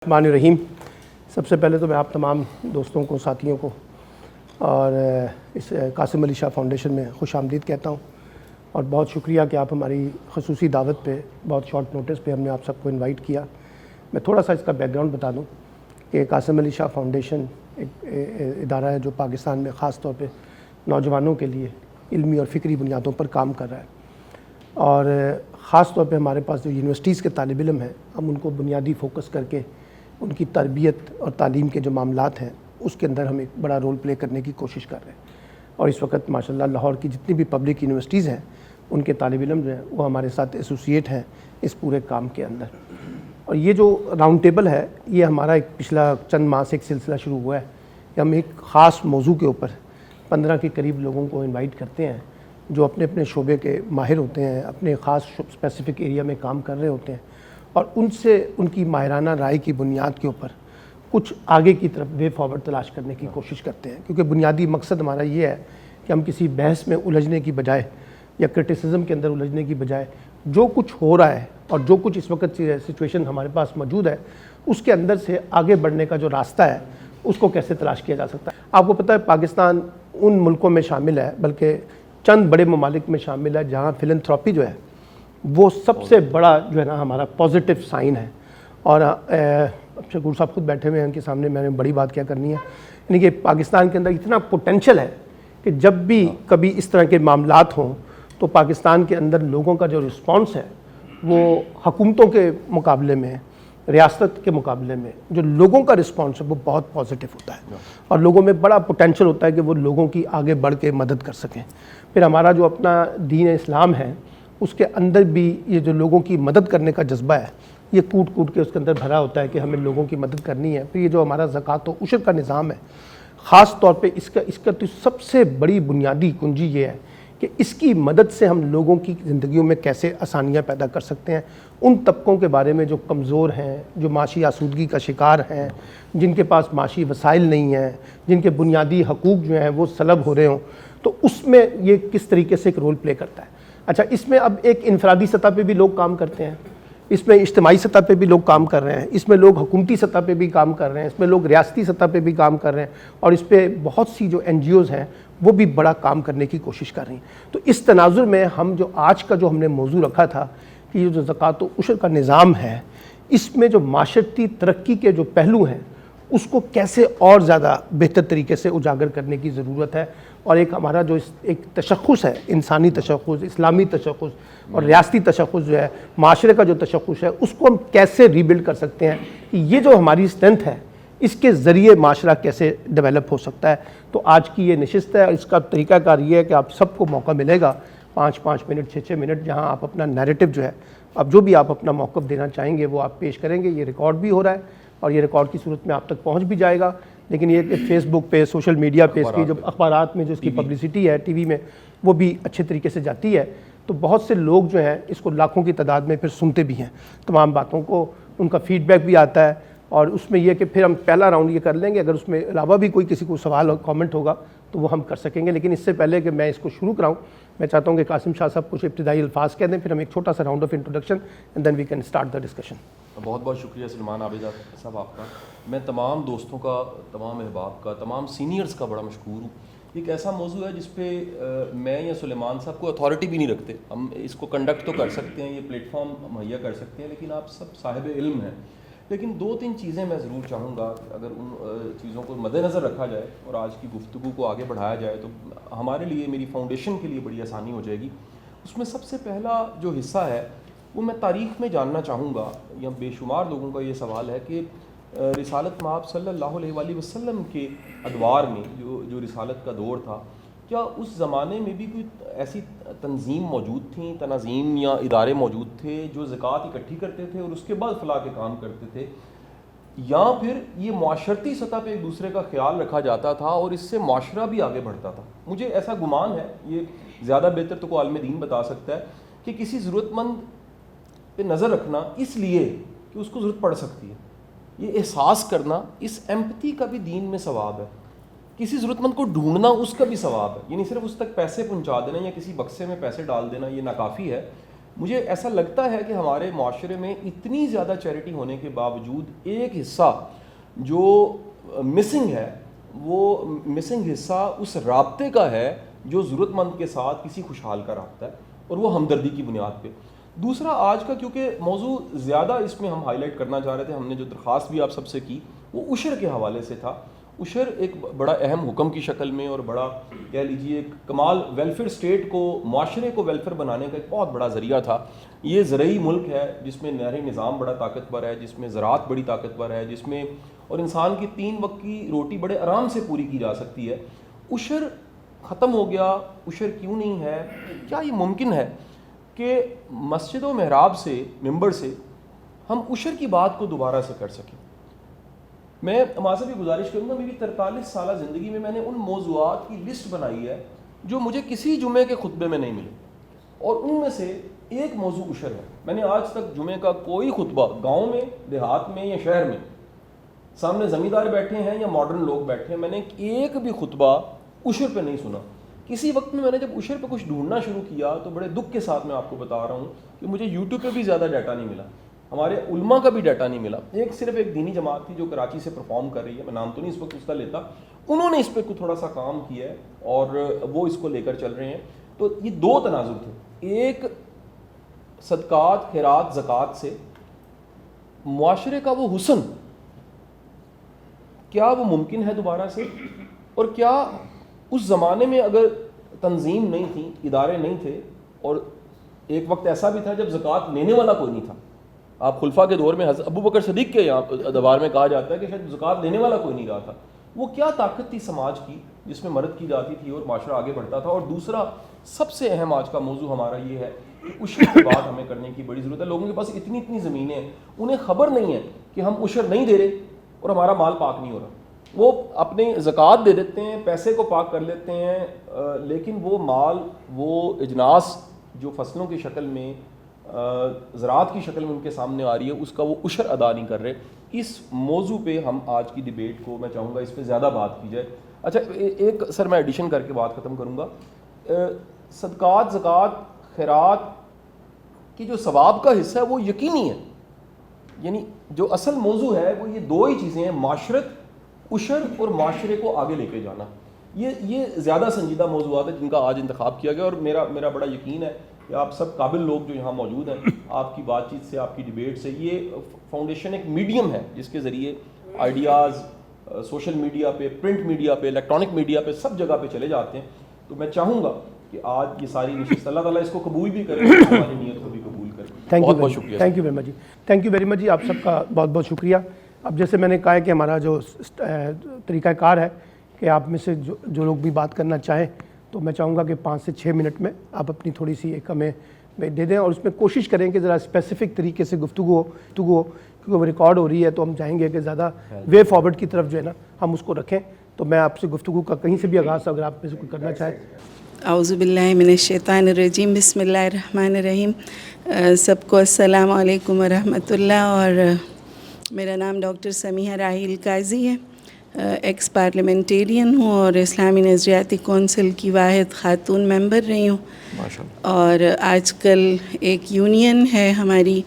الرحمن الرحیم۔ سب سے پہلے تو میں آپ تمام دوستوں کو، ساتھیوں کو اور اس قاسم علی شاہ فاؤنڈیشن میں خوش آمدید کہتا ہوں، اور بہت شکریہ کہ آپ ہماری خصوصی دعوت پہ بہت شارٹ نوٹس پہ ہم نے آپ سب کو انوائٹ کیا۔ میں تھوڑا سا اس کا بیک گراؤنڈ بتا دوں کہ قاسم علی شاہ فاؤنڈیشن ایک ادارہ ہے جو پاکستان میں خاص طور پہ نوجوانوں کے لیے علمی اور فکری بنیادوں پر کام کر رہا ہے، اور خاص طور پہ ہمارے پاس جو یونیورسٹیز کے طالب علم ہیں، ہم ان کو بنیادی فوکس کر کے ان کی تربیت اور تعلیم کے جو معاملات ہیں اس کے اندر ہم ایک بڑا رول پلے کرنے کی کوشش کر رہے ہیں۔ اور اس وقت ماشاءاللہ لاہور کی جتنی بھی پبلک یونیورسٹیز ہیں ان کے طالب علم جو ہیں وہ ہمارے ساتھ ایسوسیٹ ہیں اس پورے کام کے اندر۔ اور یہ جو راؤنڈ ٹیبل ہے یہ ہمارا ایک پچھلا چند ماہ سے ایک سلسلہ شروع ہوا ہے کہ ہم ایک خاص موضوع کے اوپر 15 کے قریب لوگوں کو انوائٹ کرتے ہیں جو اپنے اپنے شعبے کے ماہر ہوتے ہیں، اپنے خاص اسپیسیفک ایریا میں کام کر رہے ہوتے ہیں، اور ان سے ان کی ماہرانہ رائے کی بنیاد کے اوپر کچھ آگے کی طرف وے فارورڈ تلاش کرنے کی کوشش کرتے ہیں، کیونکہ بنیادی مقصد ہمارا یہ ہے کہ ہم کسی بحث میں الجھنے کی بجائے یا کرٹیسزم کے اندر الجھنے کی بجائے جو کچھ ہو رہا ہے اور جو کچھ اس وقت سچویشن ہمارے پاس موجود ہے اس کے اندر سے آگے بڑھنے کا جو راستہ ہے اس کو کیسے تلاش کیا جا سکتا ہے۔ آپ کو پتہ ہے پاکستان ان ملکوں میں شامل ہے، بلکہ چند بڑے ممالک میں شامل ہے جہاں فلنتھراپی جو ہے وہ سب سے بڑا جو ہے نا ہمارا پازیٹیو سائن ہے۔ اور شکور صاحب خود بیٹھے ہوئے ہیں، ان کے سامنے میں نے بڑی بات کیا کرنی ہے، یعنی کہ پاکستان کے اندر اتنا پوٹینشل ہے کہ جب بھی کبھی اس طرح کے معاملات ہوں تو پاکستان کے اندر لوگوں کا جو رسپانس ہے وہ حکومتوں کے مقابلے میں، ریاست کے مقابلے میں جو لوگوں کا رسپانس ہے وہ بہت پازیٹیو ہوتا ہے، اور لوگوں میں بڑا پوٹینشل ہوتا ہے کہ وہ لوگوں کی آگے بڑھ کے مدد کر سکیں۔ پھر ہمارا جو اپنا دین اسلام ہے اس کے اندر بھی یہ جو لوگوں کی مدد کرنے کا جذبہ ہے یہ کوٹ کوٹ کے اس کے اندر بھرا ہوتا ہے کہ ہمیں لوگوں کی مدد کرنی ہے۔ پھر یہ جو ہمارا زکوٰۃ و عشر کا نظام ہے، خاص طور پہ اس کا تو سب سے بڑی بنیادی کنجی یہ ہے کہ اس کی مدد سے ہم لوگوں کی زندگیوں میں کیسے آسانیاں پیدا کر سکتے ہیں، ان طبقوں کے بارے میں جو کمزور ہیں، جو معاشی آسودگی کا شکار ہیں، جن کے پاس معاشی وسائل نہیں ہیں، جن کے بنیادی حقوق جو ہیں وہ سلب ہو رہے ہوں، تو اس میں یہ کس طریقے سے ایک رول پلے کرتا ہے۔ اچھا، اس میں اب ایک انفرادی سطح پہ بھی لوگ کام کرتے ہیں، اس میں اجتماعی سطح پہ بھی لوگ کام کر رہے ہیں، اس میں لوگ حکومتی سطح پہ بھی کام کر رہے ہیں، اس میں لوگ ریاستی سطح پہ بھی کام کر رہے ہیں، اور اس پہ بہت سی جو NGOs ہیں وہ بھی بڑا کام کرنے کی کوشش کر رہی ہیں۔ تو اس تناظر میں ہم جو آج کا جو ہم نے موضوع رکھا تھا کہ یہ جو زکوٰۃ و عشر کا نظام ہے اس میں جو معاشرتی ترقی کے جو پہلو ہیں اس کو کیسے اور زیادہ بہتر طریقے سے اجاگر کرنے کی ضرورت ہے، اور ایک ہمارا جو ایک تشخص ہے، انسانی تشخص، اسلامی تشخص اور ریاستی تشخص جو ہے، معاشرے کا جو تشخص ہے، اس کو ہم کیسے ری بلڈ کر سکتے ہیں کہ یہ جو ہماری اسٹرینتھ ہے اس کے ذریعے معاشرہ کیسے ڈیولپ ہو سکتا ہے۔ تو آج کی یہ نشست ہے، اس کا طریقہ کار یہ ہے کہ آپ سب کو موقع ملے گا 5 منٹ 6 منٹ جہاں آپ اپنا نیریٹو جو ہے، اب جو بھی آپ اپنا موقف دینا چاہیں گے وہ آپ پیش کریں گے۔ یہ ریکارڈ بھی ہو رہا ہے اور یہ ریکارڈ کی صورت میں آپ تک پہنچ بھی جائے گا، لیکن یہ کہ فیس بک پہ، سوشل میڈیا پہ، اس کی جو اخبارات میں جو اس کی پبلسٹی ہے، ٹی وی میں، وہ بھی اچھے طریقے سے جاتی ہے، تو بہت سے لوگ جو ہیں اس کو لاکھوں کی تعداد میں پھر سنتے بھی ہیں تمام باتوں کو، ان کا فیڈ بیک بھی آتا ہے، اور اس میں یہ کہ پھر ہم پہلا راؤنڈ یہ کر لیں گے، اگر اس میں علاوہ بھی کوئی کسی کو سوال اور کامنٹ ہوگا تو وہ ہم کر سکیں گے۔ لیکن اس سے پہلے کہ میں اس کو شروع کراؤں، میں چاہتا ہوں کہ قاسم شاہ صاحب کچھ ابتدائی الفاظ کہہ دیں، پھر ہم ایک چھوٹا سا round of introduction and then we can start the discussion. بہت بہت شکریہ سلمان عابد صاحب آپ کا۔ میں تمام دوستوں کا، تمام احباب کا، تمام سینئرز کا بڑا مشکور ہوں۔ ایک ایسا موضوع ہے جس پہ میں یا سلیمان صاحب کو اتھارٹی بھی نہیں رکھتے، ہم اس کو کنڈکٹ تو کر سکتے ہیں، یہ پلیٹ فارم مہیا کر سکتے ہیں، لیکن آپ سب صاحب علم ہیں۔ لیکن 2-3 چیزیں میں ضرور چاہوں گا، اگر ان چیزوں کو مد نظر رکھا جائے اور آج کی گفتگو کو آگے بڑھایا جائے تو ہمارے لیے، میری فاؤنڈیشن کے لیے بڑی آسانی ہو جائے گی۔ اس میں سب سے پہلا جو حصہ ہے وہ میں تاریخ میں جاننا چاہوں گا، یا بے شمار لوگوں کا یہ سوال ہے کہ رسالت مآب صلی اللہ علیہ وآلہ وسلم کے ادوار میں جو رسالت کا دور تھا، کیا اس زمانے میں بھی کوئی ایسی تنظیم موجود تھیں، تنظیم یا ادارے موجود تھے جو زکوٰۃ اکٹھی کرتے تھے اور اس کے بعد فلاح کے کام کرتے تھے، یا پھر یہ معاشرتی سطح پہ ایک دوسرے کا خیال رکھا جاتا تھا اور اس سے معاشرہ بھی آگے بڑھتا تھا؟ مجھے ایسا گمان ہے، یہ زیادہ بہتر تو کوئی عالم دین بتا سکتا ہے، کہ کسی ضرورت مند پہ نظر رکھنا اس لیے کہ اس کو ضرورت پڑ سکتی ہے، یہ احساس کرنا، اس ایمپتھی کا بھی دین میں ثواب ہے۔ کسی ضرورت مند کو ڈھونڈنا اس کا بھی ثواب ہے، یعنی صرف اس تک پیسے پہنچا دینا یا کسی بکسے میں پیسے ڈال دینا یہ ناکافی ہے، مجھے ایسا لگتا ہے کہ ہمارے معاشرے میں اتنی زیادہ چیریٹی ہونے کے باوجود ایک حصہ جو مسنگ ہے، وہ مسنگ حصہ اس رابطے کا ہے جو ضرورت مند کے ساتھ کسی خوشحال کا رابطہ ہے، اور وہ ہمدردی کی بنیاد پہ. دوسرا آج کا کیونکہ موضوع زیادہ اس میں ہم ہائی لائٹ کرنا چاہ رہے تھے، ہم نے جو درخواست بھی آپ سب سے کی وہ عشر کے حوالے سے تھا. عشر ایک بڑا اہم حکم کی شکل میں اور بڑا کہہ لیجیے ایک کمال ویلفیئر اسٹیٹ کو، معاشرے کو ویلفیئر بنانے کا ایک بہت بڑا ذریعہ تھا. یہ زرعی ملک ہے جس میں نہری نظام بڑا طاقتور ہے، جس میں زراعت بڑی طاقتور ہے، جس میں اور انسان کی 3 وقت کی روٹی بڑے آرام سے پوری کی جا سکتی ہے. عشر ختم ہو گیا. عشر کیوں نہیں ہے؟ کیا یہ ممکن ہے کہ مسجد و محراب سے، ممبر سے ہم عشر کی بات کو دوبارہ سے کر سکیں؟ میں ماں سے بھی گزارش کروں گا، میری 43 سالہ زندگی میں نے ان موضوعات کی لسٹ بنائی ہے جو مجھے کسی جمعے کے خطبے میں نہیں ملے، اور ان میں سے ایک موضوع عشر ہے. میں نے آج تک جمعے کا کوئی خطبہ گاؤں میں، دیہات میں یا شہر میں، سامنے زمیندار بیٹھے ہیں یا ماڈرن لوگ بیٹھے ہیں، میں نے ایک بھی خطبہ عشر پہ نہیں سنا. کسی وقت میں نے جب عشر پہ کچھ ڈھونڈنا شروع کیا تو بڑے دکھ کے ساتھ میں آپ کو بتا رہا ہوں کہ مجھے یوٹیوب پہ بھی زیادہ ڈیٹا نہیں ملا، ہمارے علماء کا بھی ڈیٹا نہیں ملا. صرف ایک دینی جماعت تھی جو کراچی سے پرفارم کر رہی ہے، میں نام تو نہیں اس وقت اس کا لیتا، انہوں نے اس پہ تھوڑا سا کام کیا ہے اور وہ اس کو لے کر چل رہے ہیں. تو یہ 2 تناظر تھے، ایک صدقات، خیرات، زکوٰۃ سے معاشرے کا وہ حسن کیا وہ ممکن ہے دوبارہ سے؟ اور کیا اس زمانے میں اگر تنظیم نہیں تھی، ادارے نہیں تھے، اور ایک وقت ایسا بھی تھا جب زکوٰۃ لینے والا کوئی نہیں تھا. آپ خلفاء کے دور میں ابو بکر صدیق کے یہاں دربار میں کہا جاتا ہے کہ شاید زکوٰۃ لینے والا کوئی نہیں رہا تھا. وہ کیا طاقت تھی سماج کی جس میں مدد کی جاتی تھی اور معاشرہ آگے بڑھتا تھا. اور دوسرا سب سے اہم آج کا موضوع ہمارا یہ ہے کہ عشر کی بات ہمیں کرنے کی بڑی ضرورت ہے. لوگوں کے پاس اتنی زمینیں ہیں، انہیں خبر نہیں ہے کہ ہم عشر نہیں دے رہے اور ہمارا مال پاک نہیں ہو رہا. وہ اپنی زکوٰۃ دے دیتے ہیں، پیسے کو پاک کر لیتے ہیں، لیکن وہ مال، وہ اجناس جو فصلوں کی شکل میں، زراعت کی شکل میں ان کے سامنے آ رہی ہے، اس کا وہ عشر ادا نہیں کر رہے. اس موضوع پہ ہم آج کی ڈیبیٹ کو، میں چاہوں گا اس پہ زیادہ بات کی جائے. اچھا ایک سر میں ایڈیشن کر کے بات ختم کروں گا. صدقات، زکوٰۃ، خیرات کی جو ثواب کا حصہ ہے وہ یقینی ہے. یعنی جو اصل موضوع ہے وہ یہ 2 ہی چیزیں ہیں، معاشرت، عشر اور معاشرے کو آگے لے کے جانا. یہ زیادہ سنجیدہ موضوعات ہیں جن کا آج انتخاب کیا گیا، اور میرا بڑا یقین ہے کہ آپ سب قابل لوگ جو یہاں موجود ہیں، آپ کی بات چیت سے، آپ کی ڈیبیٹ سے، یہ فاؤنڈیشن ایک میڈیم ہے جس کے ذریعے آئیڈیاز سوشل میڈیا پہ، پرنٹ میڈیا پہ، الیکٹرانک میڈیا پہ، سب جگہ پہ چلے جاتے ہیں. تو میں چاہوں گا کہ آج یہ ساری نشست اللہ تعالیٰ اس کو قبول بھی کرے، ہماری نیت کو بھی قبول کرے. بہت بہت شکریہ. تھینک یو ویری مچ جی. تھینک یو ویری مچ جی. آپ سب کا بہت بہت شکریہ. اب جیسے میں نے کہا ہے کہ ہمارا جو طریقہ کار ہے کہ آپ میں سے جو لوگ بھی بات کرنا چاہیں تو میں چاہوں گا کہ 5 سے 6 منٹ میں آپ اپنی تھوڑی سی ایک ہمیں دے دیں، اور اس میں کوشش کریں کہ ذرا اسپیسیفک طریقے سے گفتگو ہو کیونکہ وہ ریکارڈ ہو رہی ہے تو ہم چاہیں گے کہ زیادہ وے فارورڈ کی طرف جو ہے نا ہم اس کو رکھیں. تو میں آپ سے گفتگو کا کہیں سے بھی آغاز اگر آپ میں سے کوئی کرنا چاہیں. اعوذ باللہ من الشیطان الرجیم، بسم اللہ الرحمن الرحیم. سب کو السلام علیکم ورحمۃ اللہ. اور میرا نام ڈاکٹر سمیحہ راحیل قاضی ہے. ایکس پارلیمنٹیرین ہوں اور اسلامی نظریاتی کونسل کی واحد خاتون ممبر رہی ہوں. اور آج کل ایک یونین ہے ہماری،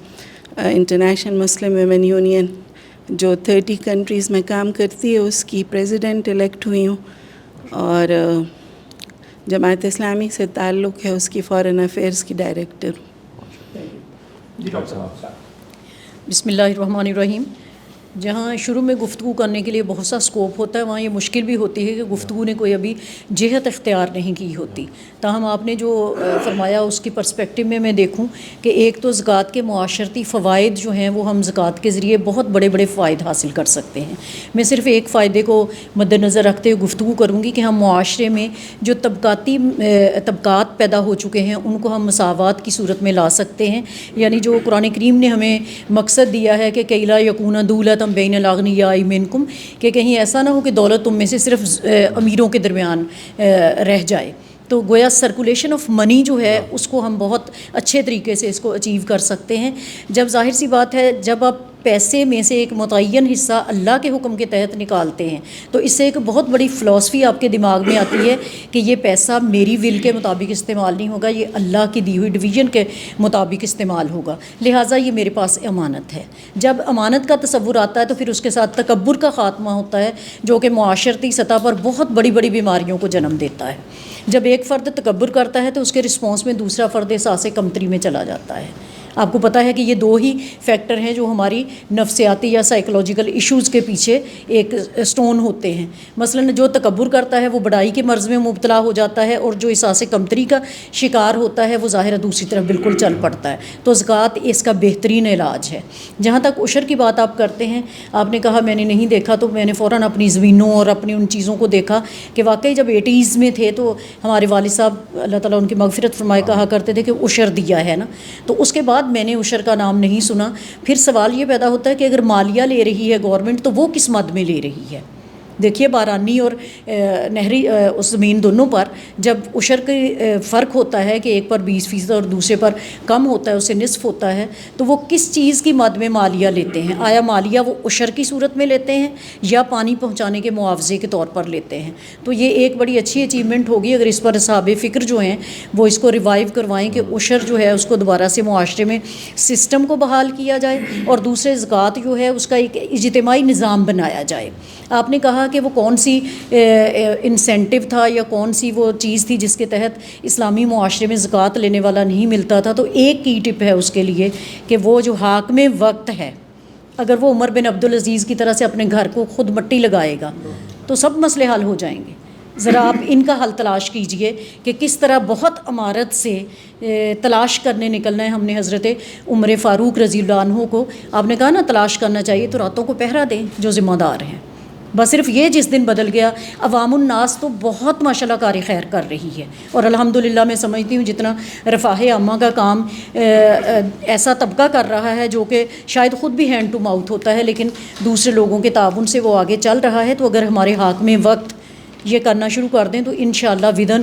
انٹرنیشنل مسلم ویمن یونین، جو 30 کنٹریز میں کام کرتی ہے، اس کی پریزیڈنٹ الیکٹ ہوئی ہوں. اور جماعت اسلامی سے تعلق ہے، اس کی فارن افیئرس کی ڈائریکٹر ہوں. بسم اللہ الرحمن الرحیم. جہاں شروع میں گفتگو کرنے کے لیے بہت سا سکوپ ہوتا ہے، وہاں یہ مشکل بھی ہوتی ہے کہ گفتگو نے کوئی ابھی جہت اختیار نہیں کی ہوتی. تاہم آپ نے جو فرمایا اس کی پرسپیکٹو میں دیکھوں کہ ایک تو زکوٰۃ کے معاشرتی فوائد جو ہیں وہ ہم زکوٰۃ کے ذریعے بہت بڑے بڑے فوائد حاصل کر سکتے ہیں. میں صرف ایک فائدے کو مد نظر رکھتے ہوئے گفتگو کروں گی کہ ہم معاشرے میں جو طبقات پیدا ہو چکے ہیں ان کو ہم مساوات کی صورت میں لا سکتے ہیں. یعنی جو قرآن کریم نے ہمیں مقصد دیا ہے کہ کئی لا یکون دولۃ بین الاغنیاء منکم، کہ کہیں ایسا نہ ہو کہ دولت تم میں سے صرف امیروں کے درمیان رہ جائے. تو گویا سرکولیشن آف منی جو ہے اس کو ہم بہت اچھے طریقے سے اس کو اچیو کر سکتے ہیں. جب ظاہر سی بات ہے جب آپ پیسے میں سے ایک متعین حصہ اللہ کے حکم کے تحت نکالتے ہیں تو اس سے ایک بہت بڑی فلاسفی آپ کے دماغ میں آتی ہے کہ یہ پیسہ میری ول کے مطابق استعمال نہیں ہوگا، یہ اللہ کی دی ہوئی ڈویژن کے مطابق استعمال ہوگا، لہٰذا یہ میرے پاس امانت ہے۔ جب امانت کا تصور آتا ہے تو پھر اس کے ساتھ تکبر کا خاتمہ ہوتا ہے، جو کہ معاشرتی سطح پر بہت بڑی بڑی بیماریوں کو جنم دیتا ہے۔ جب ایک فرد تکبر کرتا ہے تو اس کے رسپانس میں دوسرا فرد احساس کمتری میں چلا جاتا ہے۔ آپ کو پتہ ہے کہ یہ دو ہی فیکٹر ہیں جو ہماری نفسیاتی یا سائیکولوجیکل ایشوز کے پیچھے ایک سٹون ہوتے ہیں۔ مثلا جو تکبر کرتا ہے وہ بڑائی کے مرض میں مبتلا ہو جاتا ہے، اور جو احساس کمتری کا شکار ہوتا ہے وہ ظاہر دوسری طرف بالکل چل پڑتا ہے۔ تو زکوٰۃ اس کا بہترین علاج ہے۔ جہاں تک عشر کی بات آپ کرتے ہیں، آپ نے کہا میں نے نہیں دیکھا، تو میں نے فوراً اپنی زمینوں اور اپنی ان چیزوں کو دیکھا کہ واقعی جب 80s میں تھے تو ہمارے والد صاحب اللہ تعالیٰ ان کی مغفرت فرمائے کہا کرتے تھے کہ عشر دیا ہے نا، تو اس کے بعد میں نے عشر کا نام نہیں سنا۔ پھر سوال یہ پیدا ہوتا ہے کہ اگر مالیہ لے رہی ہے گورنمنٹ تو وہ کس مد میں لے رہی ہے؟ دیکھیے بارانی اور نہری اس زمین دونوں پر جب عشر کے فرق ہوتا ہے کہ ایک پر 20% اور دوسرے پر کم ہوتا ہے، اسے نصف ہوتا ہے، تو وہ کس چیز کی مد میں مالیہ لیتے ہیں؟ آیا مالیہ وہ عشر کی صورت میں لیتے ہیں یا پانی پہنچانے کے معاوضے کے طور پر لیتے ہیں؟ تو یہ ایک بڑی اچھی اچیومنٹ ہوگی اگر اس پر اصحاب فکر جو ہیں وہ اس کو ریوائیو کروائیں کہ عشر جو ہے اس کو دوبارہ سے معاشرے میں سسٹم کو بحال کیا جائے، اور دوسرے زکوٰۃ جو ہے اس کا ایک اجتماعی نظام بنایا جائے۔ آپ نے کہا کہ وہ کون سی انسینٹیو تھا یا کون سی وہ چیز تھی جس کے تحت اسلامی معاشرے میں زکوٰۃ لینے والا نہیں ملتا تھا، تو ایک کی ٹپ ہے اس کے لیے کہ وہ جو حاکم وقت ہے اگر وہ عمر بن عبدالعزیز کی طرح سے اپنے گھر کو خود مٹی لگائے گا تو سب مسئلے حل ہو جائیں گے۔ ذرا آپ ان کا حل تلاش کیجئے کہ کس طرح بہت امارت سے تلاش کرنے نکلنا ہے۔ ہم نے حضرت عمر فاروق رضی اللہ عنہ کو، آپ نے کہا نا تلاش کرنا چاہیے، تو راتوں کو پہرا دیں جو ذمہ دار ہیں۔ بس صرف یہ جس دن بدل گیا، عوام الناس تو بہت ماشاءاللہ کار خیر کر رہی ہے، اور الحمدللہ میں سمجھتی ہوں جتنا رفاہ عامہ کا کام ایسا طبقہ کر رہا ہے جو کہ شاید خود بھی ہینڈ ٹو ماؤتھ ہوتا ہے لیکن دوسرے لوگوں کے تعاون سے وہ آگے چل رہا ہے، تو اگر ہمارے حاکم وقت یہ کرنا شروع کر دیں تو انشاءاللہ ودن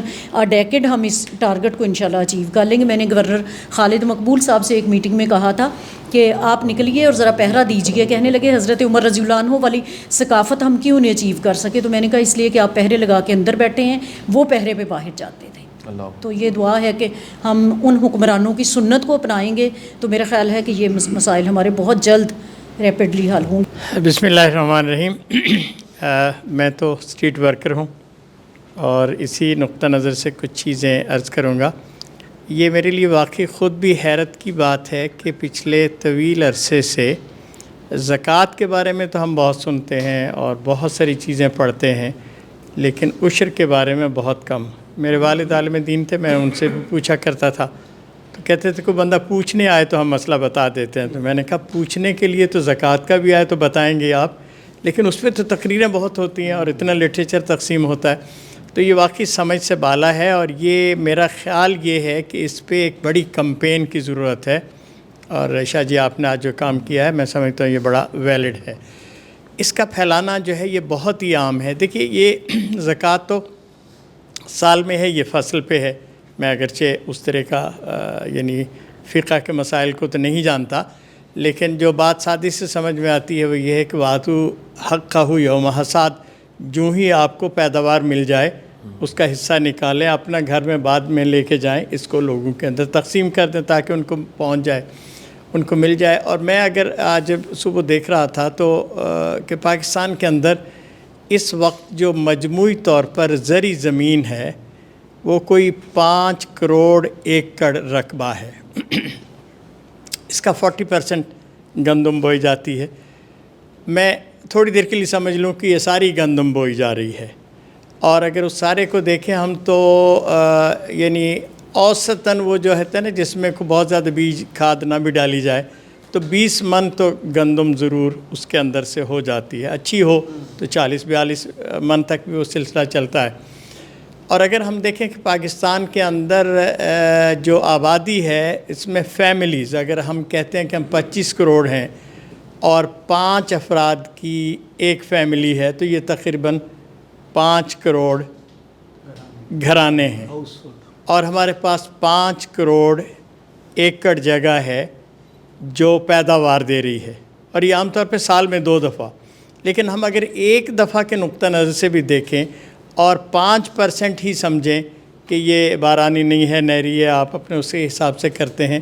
ڈیکیڈ ہم اس ٹارگٹ کو انشاءاللہ اچیو کر لیں گے۔ میں نے گورنر خالد مقبول صاحب سے ایک میٹنگ میں کہا تھا کہ آپ نکلیے اور ذرا پہرا دیجیے، کہنے لگے حضرت عمر رضی اللہ عنہ والی ثقافت ہم کیوں نہیں اچیو کر سکے؟ تو میں نے کہا اس لیے کہ آپ پہرے لگا کے اندر بیٹھے ہیں، وہ پہرے پہ باہر جاتے تھے۔ تو یہ دعا ہے کہ ہم ان حکمرانوں کی سنت کو اپنائیں گے تو میرا خیال ہے کہ یہ مسائل ہمارے بہت جلد ریپڈلی حل ہوں۔ بسم اللہ الرحمن الرحیم۔ میں تو اسٹریٹ ورکر ہوں اور اسی نقطہ نظر سے کچھ چیزیں عرض کروں گا۔ یہ میرے لیے واقعی خود بھی حیرت کی بات ہے کہ پچھلے طویل عرصے سے زکوٰۃ کے بارے میں تو ہم بہت سنتے ہیں اور بہت ساری چیزیں پڑھتے ہیں، لیکن عشر کے بارے میں بہت کم۔ میرے والد عالم دین تھے، میں ان سے بھی پوچھا کرتا تھا تو کہتے تھے کوئی بندہ پوچھنے آئے تو ہم مسئلہ بتا دیتے ہیں۔ تو میں نے کہا پوچھنے کے لیے تو زکوٰۃ کا بھی آئے تو بتائیں گے آپ، لیکن اس پہ تو تقریریں بہت ہوتی ہیں اور اتنا لٹریچر تقسیم ہوتا ہے، تو یہ واقعی سمجھ سے بالا ہے، اور یہ میرا خیال یہ ہے کہ اس پہ ایک بڑی کمپین کی ضرورت ہے۔ اور شاہ جی آپ نے آج جو کام کیا ہے میں سمجھتا ہوں یہ بڑا ویلڈ ہے۔ اس کا پھیلانا جو ہے یہ بہت ہی عام ہے۔ دیکھیے یہ زکوٰۃ تو سال میں ہے، یہ فصل پہ ہے۔ میں اگرچہ اس طرح کا یعنی فقہ کے مسائل کو تو نہیں جانتا، لیکن جو بات سادی سے سمجھ میں آتی ہے وہ یہ ہے کہ وَآتُوا حَقَّهُ یوم حصاد، جو ہی آپ کو پیداوار مل جائے اس کا حصہ نکالیں، اپنا گھر میں بعد میں لے کے جائیں، اس کو لوگوں کے اندر تقسیم کر دیں تاکہ ان کو پہنچ جائے، ان کو مل جائے۔ اور میں اگر آج صبح دیکھ رہا تھا تو کہ پاکستان کے اندر اس وقت جو مجموعی طور پر زرعی زمین ہے وہ کوئی 5 کروڑ ایکڑ رقبہ ہے۔ اس کا 40% گندم بوئی جاتی ہے۔ میں تھوڑی دیر کے لیے سمجھ لوں کہ یہ ساری گندم بوئی جا رہی ہے، اور اگر اس سارے کو دیکھیں ہم تو یعنی اوسطاً وہ جو ہے نا جس میں بہت زیادہ بیج کھاد نہ بھی ڈالی جائے تو 20 من تو گندم ضرور اس کے اندر سے ہو جاتی ہے، اچھی ہو تو 40-42 من تک بھی وہ سلسلہ چلتا ہے۔ اور اگر ہم دیکھیں کہ پاکستان کے اندر جو آبادی ہے اس میں فیملیز، اگر ہم کہتے ہیں کہ ہم 25 کروڑ ہیں اور 5 افراد کی ایک فیملی ہے تو یہ تقریباً 5 کروڑ گھرانے ہیں، اور ہمارے پاس 5 کروڑ ایکڑ جگہ ہے جو پیداوار دے رہی ہے۔ اور یہ عام طور پہ سال میں 2 دفعہ، لیکن ہم اگر ایک دفعہ کے نقطہ نظر سے بھی دیکھیں اور 5% ہی سمجھیں کہ یہ بارانی نہیں ہے، نہری ہے، آپ اپنے اس کے حساب سے کرتے ہیں،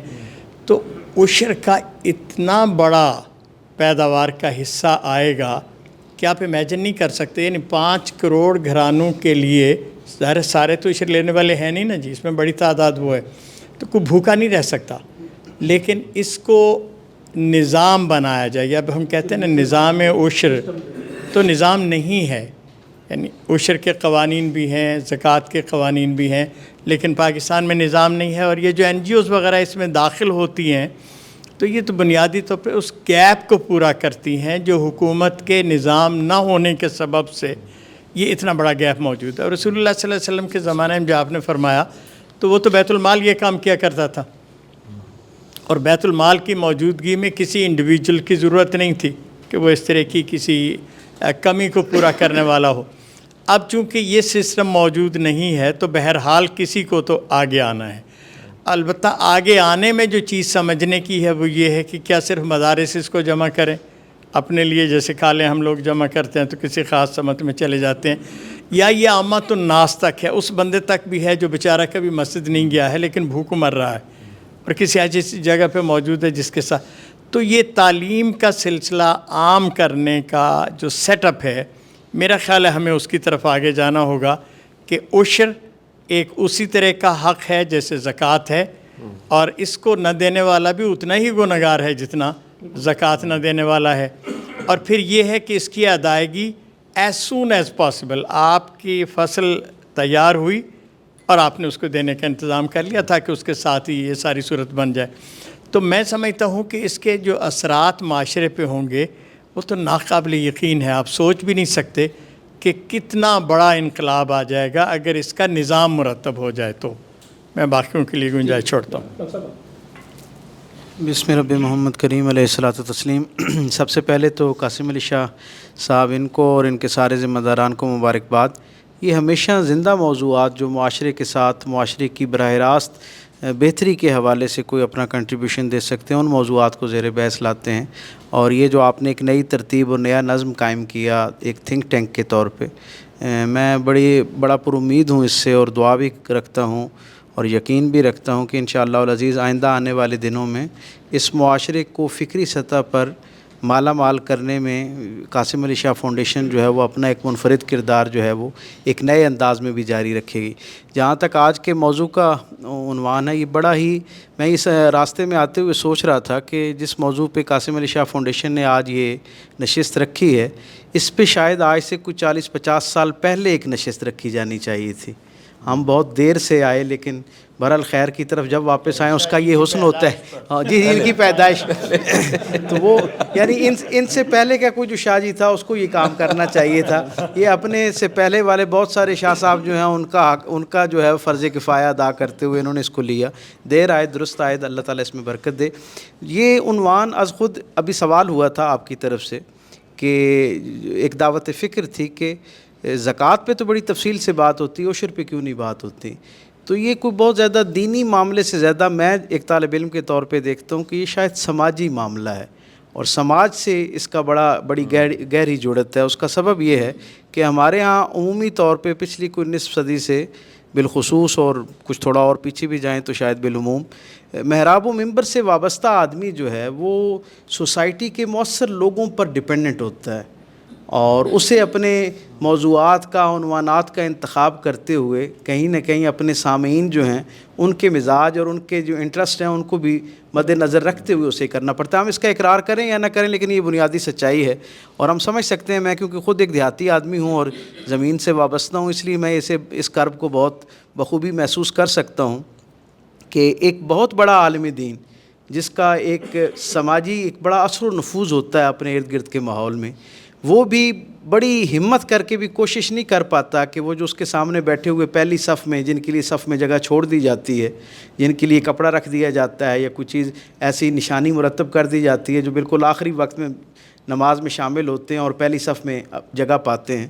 تو عشر کا اتنا بڑا پیداوار کا حصہ آئے گا کہ آپ امیجن نہیں کر سکتے. یعنی 5 کروڑ گھرانوں کے لیے، ظاہر سارے تو عشر لینے والے ہیں نہیں نا جی، اس میں بڑی تعداد وہ ہے، تو کوئی بھوکا نہیں رہ سکتا. لیکن اس کو نظام بنایا جائے. اب ہم کہتے ہیں نا نظام عشر، تو نظام نہیں ہے. یعنی عشر کے قوانین بھی ہیں، زکوٰۃ کے قوانین بھی ہیں، لیکن پاکستان میں نظام نہیں ہے. اور یہ جو NGOs وغیرہ اس میں داخل ہوتی ہیں تو یہ تو بنیادی طور پہ اس گیپ کو پورا کرتی ہیں جو حکومت کے نظام نہ ہونے کے سبب سے یہ اتنا بڑا گیپ موجود ہے. اور رسول اللہ صلی اللہ علیہ وسلم کے زمانے میں جو آپ نے فرمایا تو وہ تو بیت المال یہ کام کیا کرتا تھا، اور بیت المال کی موجودگی میں کسی انڈیویجول کی ضرورت نہیں تھی کہ وہ اس طرح کی کسی کمی کو پورا کرنے والا ہو. اب چونکہ یہ سسٹم موجود نہیں ہے تو بہرحال کسی کو تو آگے آنا ہے. البتہ آگے آنے میں جو چیز سمجھنے کی ہے وہ یہ ہے کہ کیا صرف مدارس اس کو جمع کریں اپنے لیے، جیسے کھالیں ہم لوگ جمع کرتے ہیں تو کسی خاص سمت میں چلے جاتے ہیں، یا یہ عامت الناس تک ہے، اس بندے تک بھی ہے جو بیچارہ کبھی مسجد نہیں گیا ہے لیکن بھوک مر رہا ہے اور کسی ایسی جگہ پہ موجود ہے جس کے ساتھ. تو یہ تعلیم کا سلسلہ عام کرنے کا جو سیٹ اپ ہے، میرا خیال ہے ہمیں اس کی طرف آگے جانا ہوگا کہ عشر ایک اسی طرح کا حق ہے جیسے زکوٰۃ ہے، اور اس کو نہ دینے والا بھی اتنا ہی گنہگار ہے جتنا زکوٰۃ نہ دینے والا ہے. اور پھر یہ ہے کہ اس کی ادائیگی ایز سون ایز پاسبل. آپ کی فصل تیار ہوئی اور آپ نے اس کو دینے کا انتظام کر لیا تاکہ اس کے ساتھ ہی یہ ساری صورت بن جائے. تو میں سمجھتا ہوں کہ اس کے جو اثرات معاشرے پہ ہوں گے وہ تو ناقابل یقین ہے. آپ سوچ بھی نہیں سکتے کہ کتنا بڑا انقلاب آ جائے گا اگر اس کا نظام مرتب ہو جائے. تو میں باقیوں کے لیے گنجائش چھوڑتا ہوں. بسم رب محمد کریم علیہ الصلاۃ والتسلیم. سب سے پہلے تو قاسم علی شاہ صاحب ان کو اور ان کے سارے ذمہ داران کو مبارکباد. یہ ہمیشہ زندہ موضوعات جو معاشرے کے ساتھ معاشرے کی براہ راست بہتری کے حوالے سے کوئی اپنا کنٹریبیوشن دے سکتے ہیں ان موضوعات کو زیر بحث لاتے ہیں. اور یہ جو آپ نے ایک نئی ترتیب اور نیا نظم قائم کیا ایک تھنک ٹینک کے طور پہ، میں بڑا پر امید ہوں اس سے، اور دعا بھی رکھتا ہوں اور یقین بھی رکھتا ہوں کہ انشاءاللہ العزیز آئندہ آنے والے دنوں میں اس معاشرے کو فکری سطح پر مالا مال کرنے میں قاسم علی شاہ فاؤنڈیشن جو ہے وہ اپنا ایک منفرد کردار جو ہے وہ ایک نئے انداز میں بھی جاری رکھے گی. جہاں تک آج کے موضوع کا عنوان ہے، یہ بڑا ہی، میں اس راستے میں آتے ہوئے سوچ رہا تھا کہ جس موضوع پہ قاسم علی شاہ فاؤنڈیشن نے آج یہ نشست رکھی ہے، اس پہ شاید آج سے کچھ 40-50 سال پہلے ایک نشست رکھی جانی چاہیے تھی. ہم بہت دیر سے آئے لیکن بہرحال خیر کی طرف جب واپس آئیں اس کا یہ حسن ہوتا ہے. ہاں جی، ان کی پیدائش تو وہ یعنی ان سے پہلے کا کوئی جو شاہ جی تھا اس کو یہ کام کرنا چاہیے تھا. یہ اپنے سے پہلے والے بہت سارے شاہ صاحب جو ہیں ان کا جو ہے فرض کفایہ ادا کرتے ہوئے انہوں نے اس کو لیا. دیر آئے درست آئے، اللہ تعالیٰ اس میں برکت دے. یہ عنوان از خود ابھی سوال ہوا تھا آپ کی طرف سے کہ ایک دعوت فکر تھی کہ زکوٰۃ پہ تو بڑی تفصیل سے بات ہوتی ہے، عشر پہ کیوں نہیں بات ہوتی. تو یہ کوئی بہت زیادہ دینی معاملے سے زیادہ میں ایک طالب علم کے طور پہ دیکھتا ہوں کہ یہ شاید سماجی معاملہ ہے، اور سماج سے اس کا بڑی گہری جڑت ہے. اس کا سبب یہ ہے کہ ہمارے ہاں عمومی طور پہ پچھلی کوئی نصف صدی سے بالخصوص، اور کچھ تھوڑا اور پیچھے بھی جائیں تو شاید بالعموم، محراب و منبر سے وابستہ آدمی جو ہے وہ سوسائٹی کے مؤثر لوگوں پر ڈپینڈنٹ ہوتا ہے، اور اسے اپنے موضوعات کا، عنوانات کا انتخاب کرتے ہوئے کہیں نہ کہیں اپنے سامعین جو ہیں ان کے مزاج اور ان کے جو انٹرسٹ ہیں ان کو بھی مد نظر رکھتے ہوئے اسے کرنا پڑتا ہے. ہم اس کا اقرار کریں یا نہ کریں لیکن یہ بنیادی سچائی ہے، اور ہم سمجھ سکتے ہیں. میں کیونکہ خود ایک دیہاتی آدمی ہوں اور زمین سے وابستہ ہوں، اس لیے میں اس کرب کو بہت بخوبی محسوس کر سکتا ہوں کہ ایک بہت بڑا عالم دین جس کا ایک سماجی ایک بڑا اثر و نفوذ ہوتا ہے اپنے ارد گرد کے ماحول میں، وہ بھی بڑی ہمت کر کے بھی کوشش نہیں کر پاتا کہ وہ جو اس کے سامنے بیٹھے ہوئے پہلی صف میں، جن کے لیے صف میں جگہ چھوڑ دی جاتی ہے، جن کے لیے کپڑا رکھ دیا جاتا ہے یا کوئی چیز ایسی نشانی مرتب کر دی جاتی ہے، جو بالکل آخری وقت میں نماز میں شامل ہوتے ہیں اور پہلی صف میں جگہ پاتے ہیں،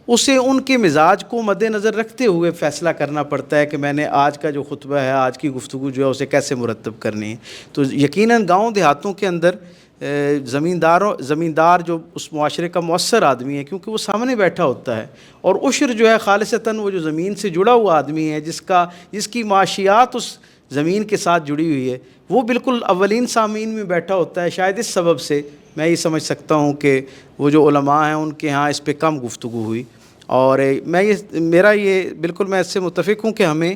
اسے ان کے مزاج کو مد نظر رکھتے ہوئے فیصلہ کرنا پڑتا ہے کہ میں نے آج کا جو خطبہ ہے، آج کی گفتگو جو ہے اسے کیسے مرتب کرنی ہے. تو یقیناً گاؤں دیہاتوں کے اندر زمیندار جو اس معاشرے کا مؤثر آدمی ہے، کیونکہ وہ سامنے بیٹھا ہوتا ہے، اور عشر جو ہے خالصتاً وہ جو زمین سے جڑا ہوا آدمی ہے، جس کی معاشیات اس زمین کے ساتھ جڑی ہوئی ہے، وہ بالکل اولین سامعین میں بیٹھا ہوتا ہے۔ شاید اس سبب سے میں یہ سمجھ سکتا ہوں کہ وہ جو علماء ہیں ان کے ہاں اس پہ کم گفتگو ہوئی، اور میں اس سے متفق ہوں کہ ہمیں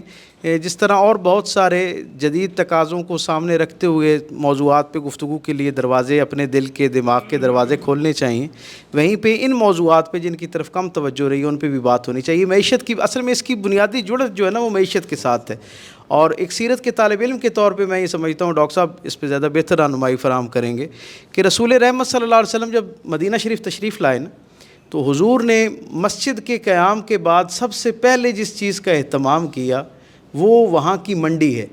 جس طرح اور بہت سارے جدید تقاضوں کو سامنے رکھتے ہوئے موضوعات پہ گفتگو کے لیے دروازے، اپنے دل کے دماغ کے دروازے کھولنے چاہیے، وہیں پہ ان موضوعات پہ جن کی طرف کم توجہ رہی ہے ان پہ بھی بات ہونی چاہیے۔ معیشت کی اصل میں اس کی بنیادی جڑت جو ہے نا وہ معیشت کے ساتھ ہے، اور ایک سیرت کے طالب علم کے طور پہ میں یہ سمجھتا ہوں، ڈاکٹر صاحب اس پہ زیادہ بہتر رہنمائی فراہم کریں گے، کہ رسول رحمت صلی اللہ علیہ وسلم جب مدینہ شریف تشریف لائے نا، تو حضور نے مسجد کے قیام کے بعد سب سے پہلے جس چیز کا اہتمام کیا وہ وہاں کی منڈی ہے۔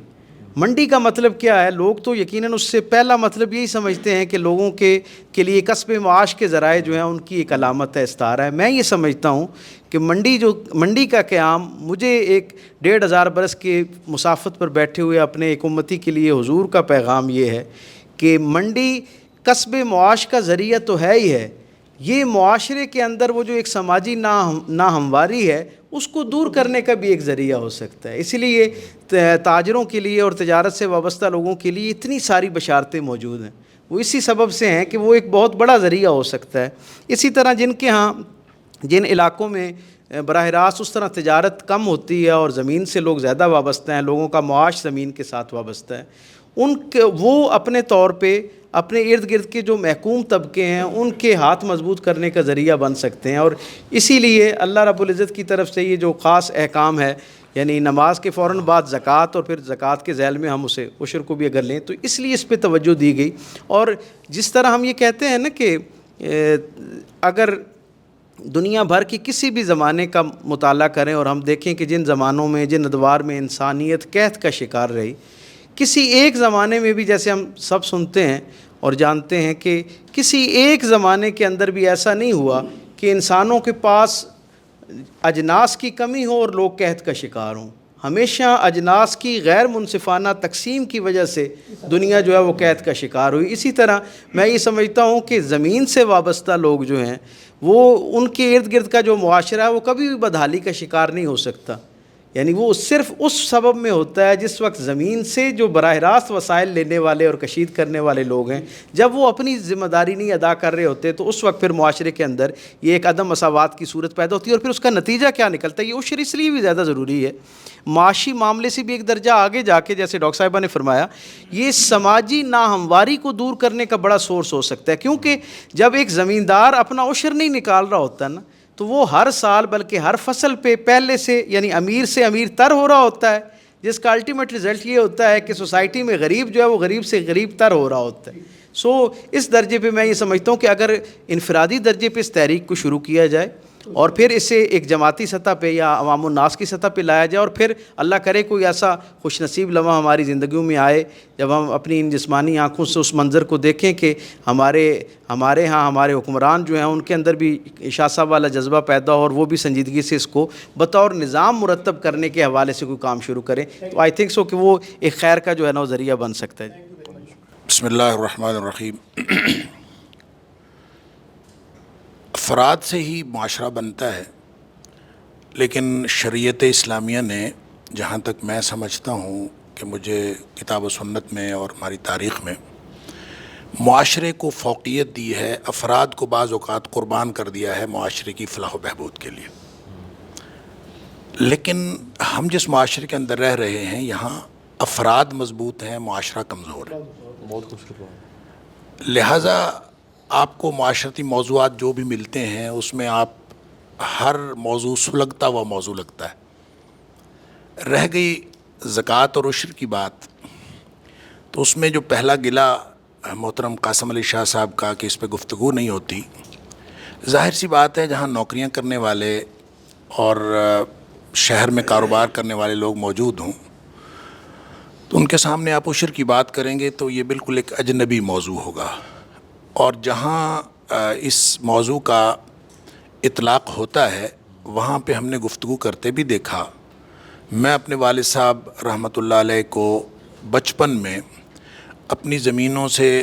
منڈی کا مطلب کیا ہے؟ لوگ تو یقیناً اس سے پہلا مطلب یہی سمجھتے ہیں کہ لوگوں کے لیے کسب معاش کے ذرائع جو ہیں ان کی ایک علامت ہے، استعارہ ہے۔ میں یہ سمجھتا ہوں کہ منڈی کا قیام، مجھے ایک 1500 برس کے مسافت پر بیٹھے ہوئے اپنے ایک امتی کے لیے حضور کا پیغام یہ ہے کہ منڈی کسب معاش کا ذریعہ تو ہے ہی ہے، یہ معاشرے کے اندر وہ جو ایک سماجی ناہمواری ہے اس کو دور کرنے کا بھی ایک ذریعہ ہو سکتا ہے۔ اسی لیے تاجروں کے لیے اور تجارت سے وابستہ لوگوں کے لیے اتنی ساری بشارتیں موجود ہیں، وہ اسی سبب سے ہیں کہ وہ ایک بہت بڑا ذریعہ ہو سکتا ہے۔ اسی طرح جن علاقوں میں براہ راست اس طرح تجارت کم ہوتی ہے اور زمین سے لوگ زیادہ وابستہ ہیں، لوگوں کا معاش زمین کے ساتھ وابستہ ہے، وہ اپنے طور پہ اپنے ارد گرد کے جو محکوم طبقے ہیں ان کے ہاتھ مضبوط کرنے کا ذریعہ بن سکتے ہیں۔ اور اسی لیے اللہ رب العزت کی طرف سے یہ جو خاص احکام ہے، یعنی نماز کے فوراً بعد زکوٰۃ، اور پھر زکوٰۃ کے ذیل میں ہم اسے عشر کو بھی اگر لیں تو اس لیے اس پہ توجہ دی گئی۔ اور جس طرح ہم یہ کہتے ہیں نا کہ اگر دنیا بھر کی کسی بھی زمانے کا مطالعہ کریں اور ہم دیکھیں کہ جن زمانوں میں، جن ادوار میں انسانیت قحط کا شکار رہی، کسی ایک زمانے میں بھی، جیسے ہم سب سنتے ہیں اور جانتے ہیں کہ کسی ایک زمانے کے اندر بھی ایسا نہیں ہوا کہ انسانوں کے پاس اجناس کی کمی ہو اور لوگ قحط کا شکار ہوں۔ ہمیشہ اجناس کی غیر منصفانہ تقسیم کی وجہ سے دنیا جو ہے وہ قحط کا شکار ہوئی۔ اسی طرح میں یہ سمجھتا ہوں کہ زمین سے وابستہ لوگ جو ہیں وہ ان کے ارد گرد کا جو معاشرہ ہے وہ کبھی بھی بدحالی کا شکار نہیں ہو سکتا، یعنی وہ صرف اس سبب میں ہوتا ہے جس وقت زمین سے جو براہ راست وسائل لینے والے اور کشید کرنے والے لوگ ہیں جب وہ اپنی ذمہ داری نہیں ادا کر رہے ہوتے، تو اس وقت پھر معاشرے کے اندر یہ ایک عدم مساوات کی صورت پیدا ہوتی ہے۔ اور پھر اس کا نتیجہ کیا نکلتا ہے؟ یہ عشر اس لیے بھی زیادہ ضروری ہے، معاشی معاملے سے بھی ایک درجہ آگے جا کے، جیسے ڈاکٹر صاحبہ نے فرمایا، یہ سماجی ناہمواری کو دور کرنے کا بڑا سورس ہو سکتا ہے، کیونکہ جب ایک زمیندار اپنا عشر نہیں نکال رہا ہوتا نا، تو وہ ہر سال بلکہ ہر فصل پہ پہلے سے، یعنی امیر سے امیر تر ہو رہا ہوتا ہے، جس کا الٹیمیٹ رزلٹ یہ ہوتا ہے کہ سوسائٹی میں غریب جو ہے وہ غریب سے غریب تر ہو رہا ہوتا ہے۔ اس درجے پہ میں یہ سمجھتا ہوں کہ اگر انفرادی درجے پہ اس تحریک کو شروع کیا جائے اور پھر اسے ایک جماعتی سطح پہ یا عوام الناس کی سطح پہ لایا جائے، اور پھر اللہ کرے کوئی ایسا خوش نصیب لمحہ ہماری زندگیوں میں آئے جب ہم اپنی ان جسمانی آنکھوں سے اس منظر کو دیکھیں کہ ہمارے ہاں ہمارے حکمران جو ہیں ان کے اندر بھی شاہ صاحب والا جذبہ پیدا ہو اور وہ بھی سنجیدگی سے اس کو بطور نظام مرتب کرنے کے حوالے سے کوئی کام شروع کریں، تو آئی تھنک سو کہ وہ ایک خیر کا جو ہے نا وہ ذریعہ بن سکتا ہے۔ بسم اللہ الرحمن الرحیم۔ افراد سے ہی معاشرہ بنتا ہے، لیکن شریعت اسلامیہ نے، جہاں تک میں سمجھتا ہوں کہ مجھے کتاب و سنت میں اور ہماری تاریخ میں، معاشرے کو فوقیت دی ہے، افراد کو بعض اوقات قربان کر دیا ہے معاشرے کی فلاح و بہبود کے لیے۔ لیکن ہم جس معاشرے کے اندر رہ رہے ہیں یہاں افراد مضبوط ہیں، معاشرہ کمزور ہے۔ بہت خوش خبر۔ لہٰذا آپ کو معاشرتی موضوعات جو بھی ملتے ہیں اس میں آپ ہر موضوع سلگتا ہوا موضوع لگتا ہے۔ رہ گئی زکوٰۃ اور عشر کی بات، تو اس میں جو پہلا گلہ محترم قاسم علی شاہ صاحب کا کہ اس پہ گفتگو نہیں ہوتی، ظاہر سی بات ہے جہاں نوکریاں کرنے والے اور شہر میں کاروبار کرنے والے لوگ موجود ہوں تو ان کے سامنے آپ عشر کی بات کریں گے تو یہ بالکل ایک اجنبی موضوع ہوگا، اور جہاں اس موضوع کا اطلاق ہوتا ہے وہاں پہ ہم نے گفتگو کرتے بھی دیکھا۔ میں اپنے والد صاحب رحمۃ اللہ علیہ کو بچپن میں اپنی زمینوں سے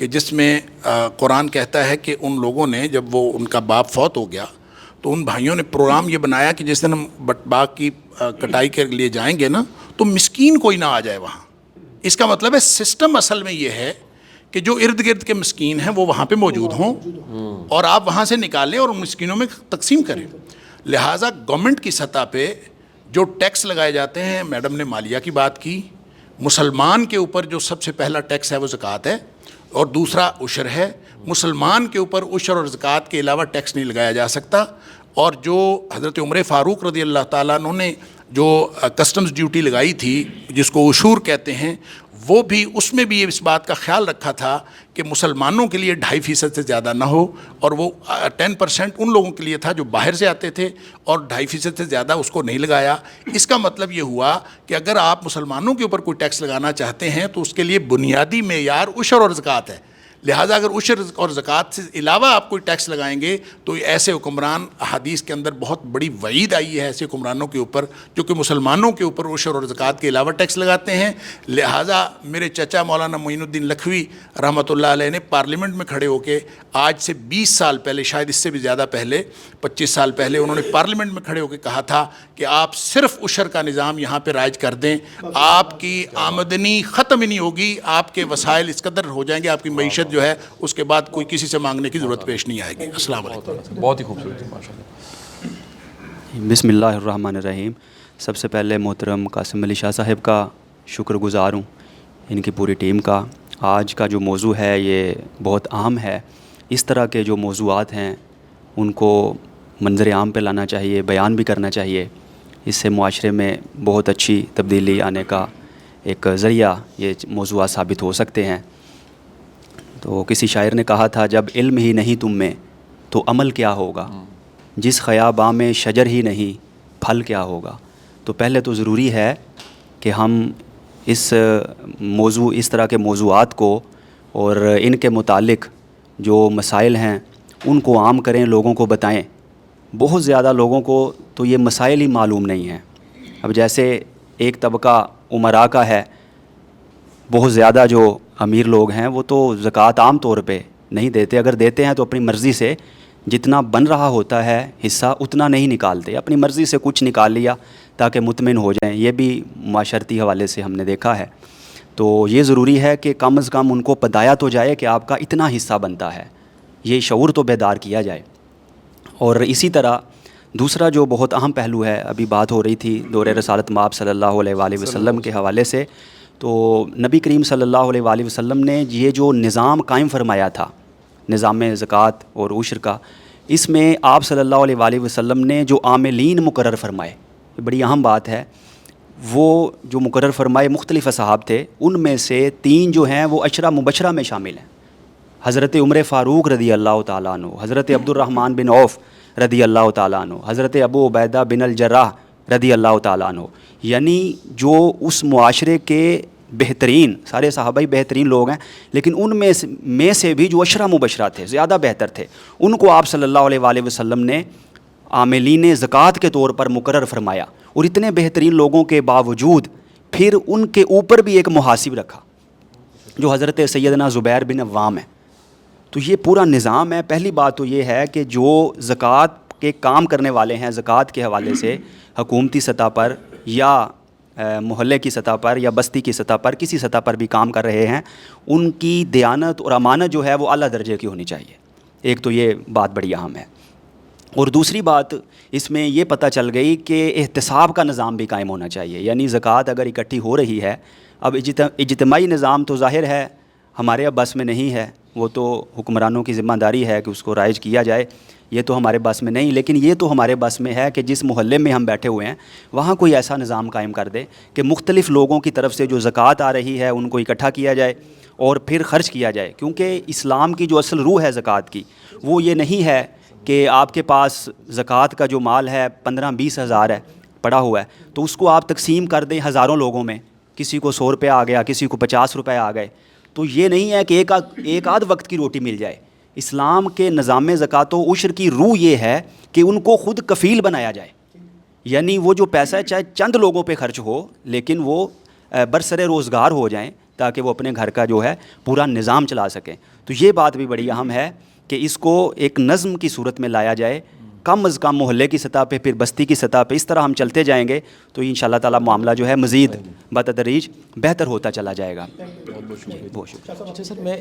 کہ جس میں قرآن کہتا ہے کہ ان لوگوں نے جب وہ ان کا باپ فوت ہو گیا تو ان بھائیوں نے پروگرام یہ بنایا کہ جس دن ہم باغ کی کٹائی کے لیے جائیں گے نا تو مسکین کوئی نہ آ جائے وہاں. اس کا مطلب ہے سسٹم اصل میں یہ ہے کہ جو ارد گرد کے مسکین ہیں وہ وہاں پہ موجود ہوں اور آپ وہاں سے نکالیں اور ان مسکینوں میں تقسیم کریں. لہٰذا گورنمنٹ کی سطح پہ جو ٹیکس لگائے جاتے ہیں, میڈم نے مالیہ کی بات کی, مسلمان کے اوپر جو سب سے پہلا ٹیکس ہے وہ زکوٰۃ ہے اور دوسرا عشر ہے. مسلمان کے اوپر عشر اور زکوٰۃ کے علاوہ ٹیکس نہیں لگایا جا سکتا. اور جو حضرت عمر فاروق رضی اللہ تعالیٰ عنہ نے جو کسٹمز ڈیوٹی لگائی تھی جس کو عشور کہتے ہیں, وہ بھی اس میں بھی اس بات کا خیال رکھا تھا کہ مسلمانوں کے لیے 2.5% سے زیادہ نہ ہو, اور وہ 10% ان لوگوں کے لیے تھا جو باہر سے آتے تھے, اور 2.5% سے زیادہ اس کو نہیں لگایا. اس کا مطلب یہ ہوا کہ اگر آپ مسلمانوں کے اوپر کوئی ٹیکس لگانا چاہتے ہیں تو اس کے لیے بنیادی معیار عشر اور زکوٰۃ ہے. لہٰذا اگر عشر اور زکوٰۃ سے علاوہ آپ کوئی ٹیکس لگائیں گے تو ایسے حکمران, احادیث کے اندر بہت بڑی وعید آئی ہے ایسے حکمرانوں کے اوپر جو کہ مسلمانوں کے اوپر عشر اور زکوٰۃ کے علاوہ ٹیکس لگاتے ہیں. لہٰذا میرے چچا مولانا معین الدین لکھوی رحمۃ اللہ علیہ نے پارلیمنٹ میں کھڑے ہو کے آج سے 20 سال پہلے, شاید اس سے بھی زیادہ پہلے, 25 سال پہلے, انہوں نے پارلیمنٹ میں کھڑے ہو کے کہا تھا کہ آپ صرف عشر کا نظام یہاں پہ رائج کر دیں, آپ کی آمدنی ختم ہی نہیں ہوگی, آپ کے وسائل اس قدر ہو جائیں گے, آپ کی معیشت جو ہے اس کے بعد کوئی کسی سے مانگنے کی ضرورت پیش نہیں آئے گی. السلام علیکم. بہت ہی خوبصورت, ماشاء اللہ. بسم اللہ الرحمن الرحیم. سب سے پہلے محترم قاسم علی شاہ صاحب کا شکر گزار ہوں, ان کی پوری ٹیم کا. آج کا جو موضوع ہے یہ بہت اہم ہے. اس طرح کے جو موضوعات ہیں ان کو منظر عام پہ لانا چاہیے, بیان بھی کرنا چاہیے. اس سے معاشرے میں بہت اچھی تبدیلی آنے کا ایک ذریعہ یہ موضوعات ثابت ہو سکتے ہیں. تو کسی شاعر نے کہا تھا, جب علم ہی نہیں تم میں تو عمل کیا ہوگا, جس خیاباں میں شجر ہی نہیں پھل کیا ہوگا. تو پہلے تو ضروری ہے کہ ہم اس طرح کے موضوعات کو اور ان کے متعلق جو مسائل ہیں ان کو عام کریں, لوگوں کو بتائیں. بہت زیادہ لوگوں کو تو یہ مسائل ہی معلوم نہیں ہیں. اب جیسے ایک طبقہ امراء کا ہے, بہت زیادہ جو امیر لوگ ہیں وہ تو زکوٰۃ عام طور پہ نہیں دیتے, اگر دیتے ہیں تو اپنی مرضی سے جتنا بن رہا ہوتا ہے حصہ اتنا نہیں نکالتے, اپنی مرضی سے کچھ نکال لیا تاکہ مطمئن ہو جائیں. یہ بھی معاشرتی حوالے سے ہم نے دیکھا ہے. تو یہ ضروری ہے کہ کم از کم ان کو بتایا تو جائے کہ آپ کا اتنا حصہ بنتا ہے, یہ شعور تو بیدار کیا جائے. اور اسی طرح دوسرا جو بہت اہم پہلو ہے, ابھی بات ہو رہی تھی دور رسالت مآب صلی اللہ علیہ وآلہ وسلم کے حوالے سے, تو نبی کریم صلی اللہ علیہ وآلہ وسلم نے یہ جو نظام قائم فرمایا تھا, نظام زکوٰۃ اور عشر کا, اس میں آپ صلی اللہ علیہ وآلہ وسلم نے جو عاملین مقرر فرمائے, یہ بڑی اہم بات ہے. وہ جو مقرر فرمائے مختلف اصحاب تھے, ان میں سے 3 جو ہیں وہ عشرہ مبشرہ میں شامل ہیں. حضرت عمر فاروق رضی اللہ تعالیٰ عنہ, حضرت عبد الرحمن بن عوف رضی اللہ تعالیٰ عنہ, حضرت ابو عبیدہ بن الجراح رضی اللہ تعالیٰ عنہ. یعنی جو اس معاشرے کے بہترین, سارے صحابہ بہترین لوگ ہیں, لیکن ان میں سے بھی جو عشرہ مبشرہ تھے, زیادہ بہتر تھے, ان کو آپ صلی اللہ علیہ وآلہ وسلم نے عاملین زکوٰۃ کے طور پر مقرر فرمایا. اور اتنے بہترین لوگوں کے باوجود پھر ان کے اوپر بھی ایک محاسب رکھا جو حضرت سیدنا زبیر بن عوام ہے. تو یہ پورا نظام ہے. پہلی بات تو یہ ہے کہ جو زکوٰۃ کے کام کرنے والے ہیں زکوٰۃ کے حوالے سے, حکومتی سطح پر یا محلے کی سطح پر یا بستی کی سطح پر, کسی سطح پر بھی کام کر رہے ہیں, ان کی دیانت اور امانت جو ہے وہ اعلیٰ درجے کی ہونی چاہیے. ایک تو یہ بات بڑی اہم ہے. اور دوسری بات اس میں یہ پتہ چل گئی کہ احتساب کا نظام بھی قائم ہونا چاہیے. یعنی زکوٰۃ اگر اکٹھی ہو رہی ہے, اب اجتماعی نظام تو ظاہر ہے ہمارے اب بس میں نہیں ہے, وہ تو حکمرانوں کی ذمہ داری ہے کہ اس کو رائج کیا جائے, یہ تو ہمارے بس میں نہیں. لیکن یہ تو ہمارے بس میں ہے کہ جس محلے میں ہم بیٹھے ہوئے ہیں وہاں کوئی ایسا نظام قائم کر دے کہ مختلف لوگوں کی طرف سے جو زکوٰۃ آ رہی ہے ان کو اکٹھا کیا جائے اور پھر خرچ کیا جائے. کیونکہ اسلام کی جو اصل روح ہے زکوٰۃ کی, وہ یہ نہیں ہے کہ آپ کے پاس زکوٰۃ کا جو مال ہے 15-20 ہزار ہے پڑا ہوا ہے تو اس کو آپ تقسیم کر دیں ہزاروں لوگوں میں, کسی کو 100 روپے آ گیا, کسی کو 50 روپے آ گئے. تو یہ نہیں ہے کہ ایک آدھ وقت کی روٹی مل جائے. اسلام کے نظام زکوٰۃ و عشر کی روح یہ ہے کہ ان کو خود کفیل بنایا جائے. یعنی وہ جو پیسہ ہے چاہے چند لوگوں پہ خرچ ہو لیکن وہ برسر روزگار ہو جائیں تاکہ وہ اپنے گھر کا جو ہے پورا نظام چلا سکیں. تو یہ بات بھی بڑی اہم ہے کہ اس کو ایک نظم کی صورت میں لایا جائے، کم از کم محلے کی سطح پہ، پھر بستی کی سطح پہ. اس طرح ہم چلتے جائیں گے تو ان شاء اللہ تعالیٰ معاملہ جو ہے مزید بتدریج بہتر ہوتا چلا جائے گا. بہت شکریہ. اچھا سر، میں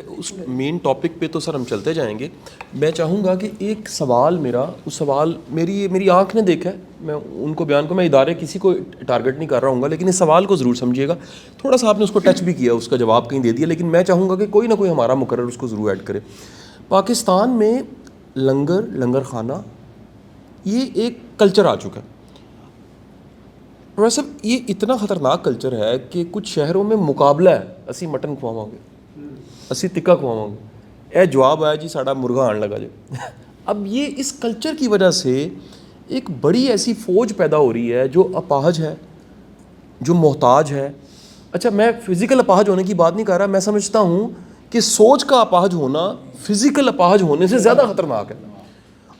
اس مین ٹاپک پہ تو سر ہم چلتے جائیں گے. میں چاہوں گا کہ ایک سوال اس سوال میری آنکھ نے دیکھا ہے، میں ان کو بیان کو، میں ادارے کسی کو ٹارگٹ نہیں کر رہا ہوں گا، لیکن اس سوال کو ضرور سمجھیے گا. تھوڑا سا آپ نے اس کو ٹچ بھی کیا، اس کا جواب کہیں دے دیا، لیکن میں چاہوں گا کہ کوئی نہ کوئی ہمارا مقرر اس کو ضرور ایڈ کرے. پاکستان میں لنگر خانہ یہ ایک کلچر آ چکا ہے. پروفیسر صاحب، یہ اتنا خطرناک کلچر ہے کہ کچھ شہروں میں مقابلہ ہے، اسی مٹن کھواواں گے، اسی تکا کھواواں گے، اے جواب آیا جی ساڑا مرغا آن لگا جی. اب یہ اس کلچر کی وجہ سے ایک بڑی ایسی فوج پیدا ہو رہی ہے جو اپاہج ہے، جو محتاج ہے. اچھا، میں فزیکل اپاہج ہونے کی بات نہیں کر رہا، میں سمجھتا ہوں کہ سوچ کا اپاہج ہونا فزیکل اپاہج ہونے سے زیادہ خطرناک ہے.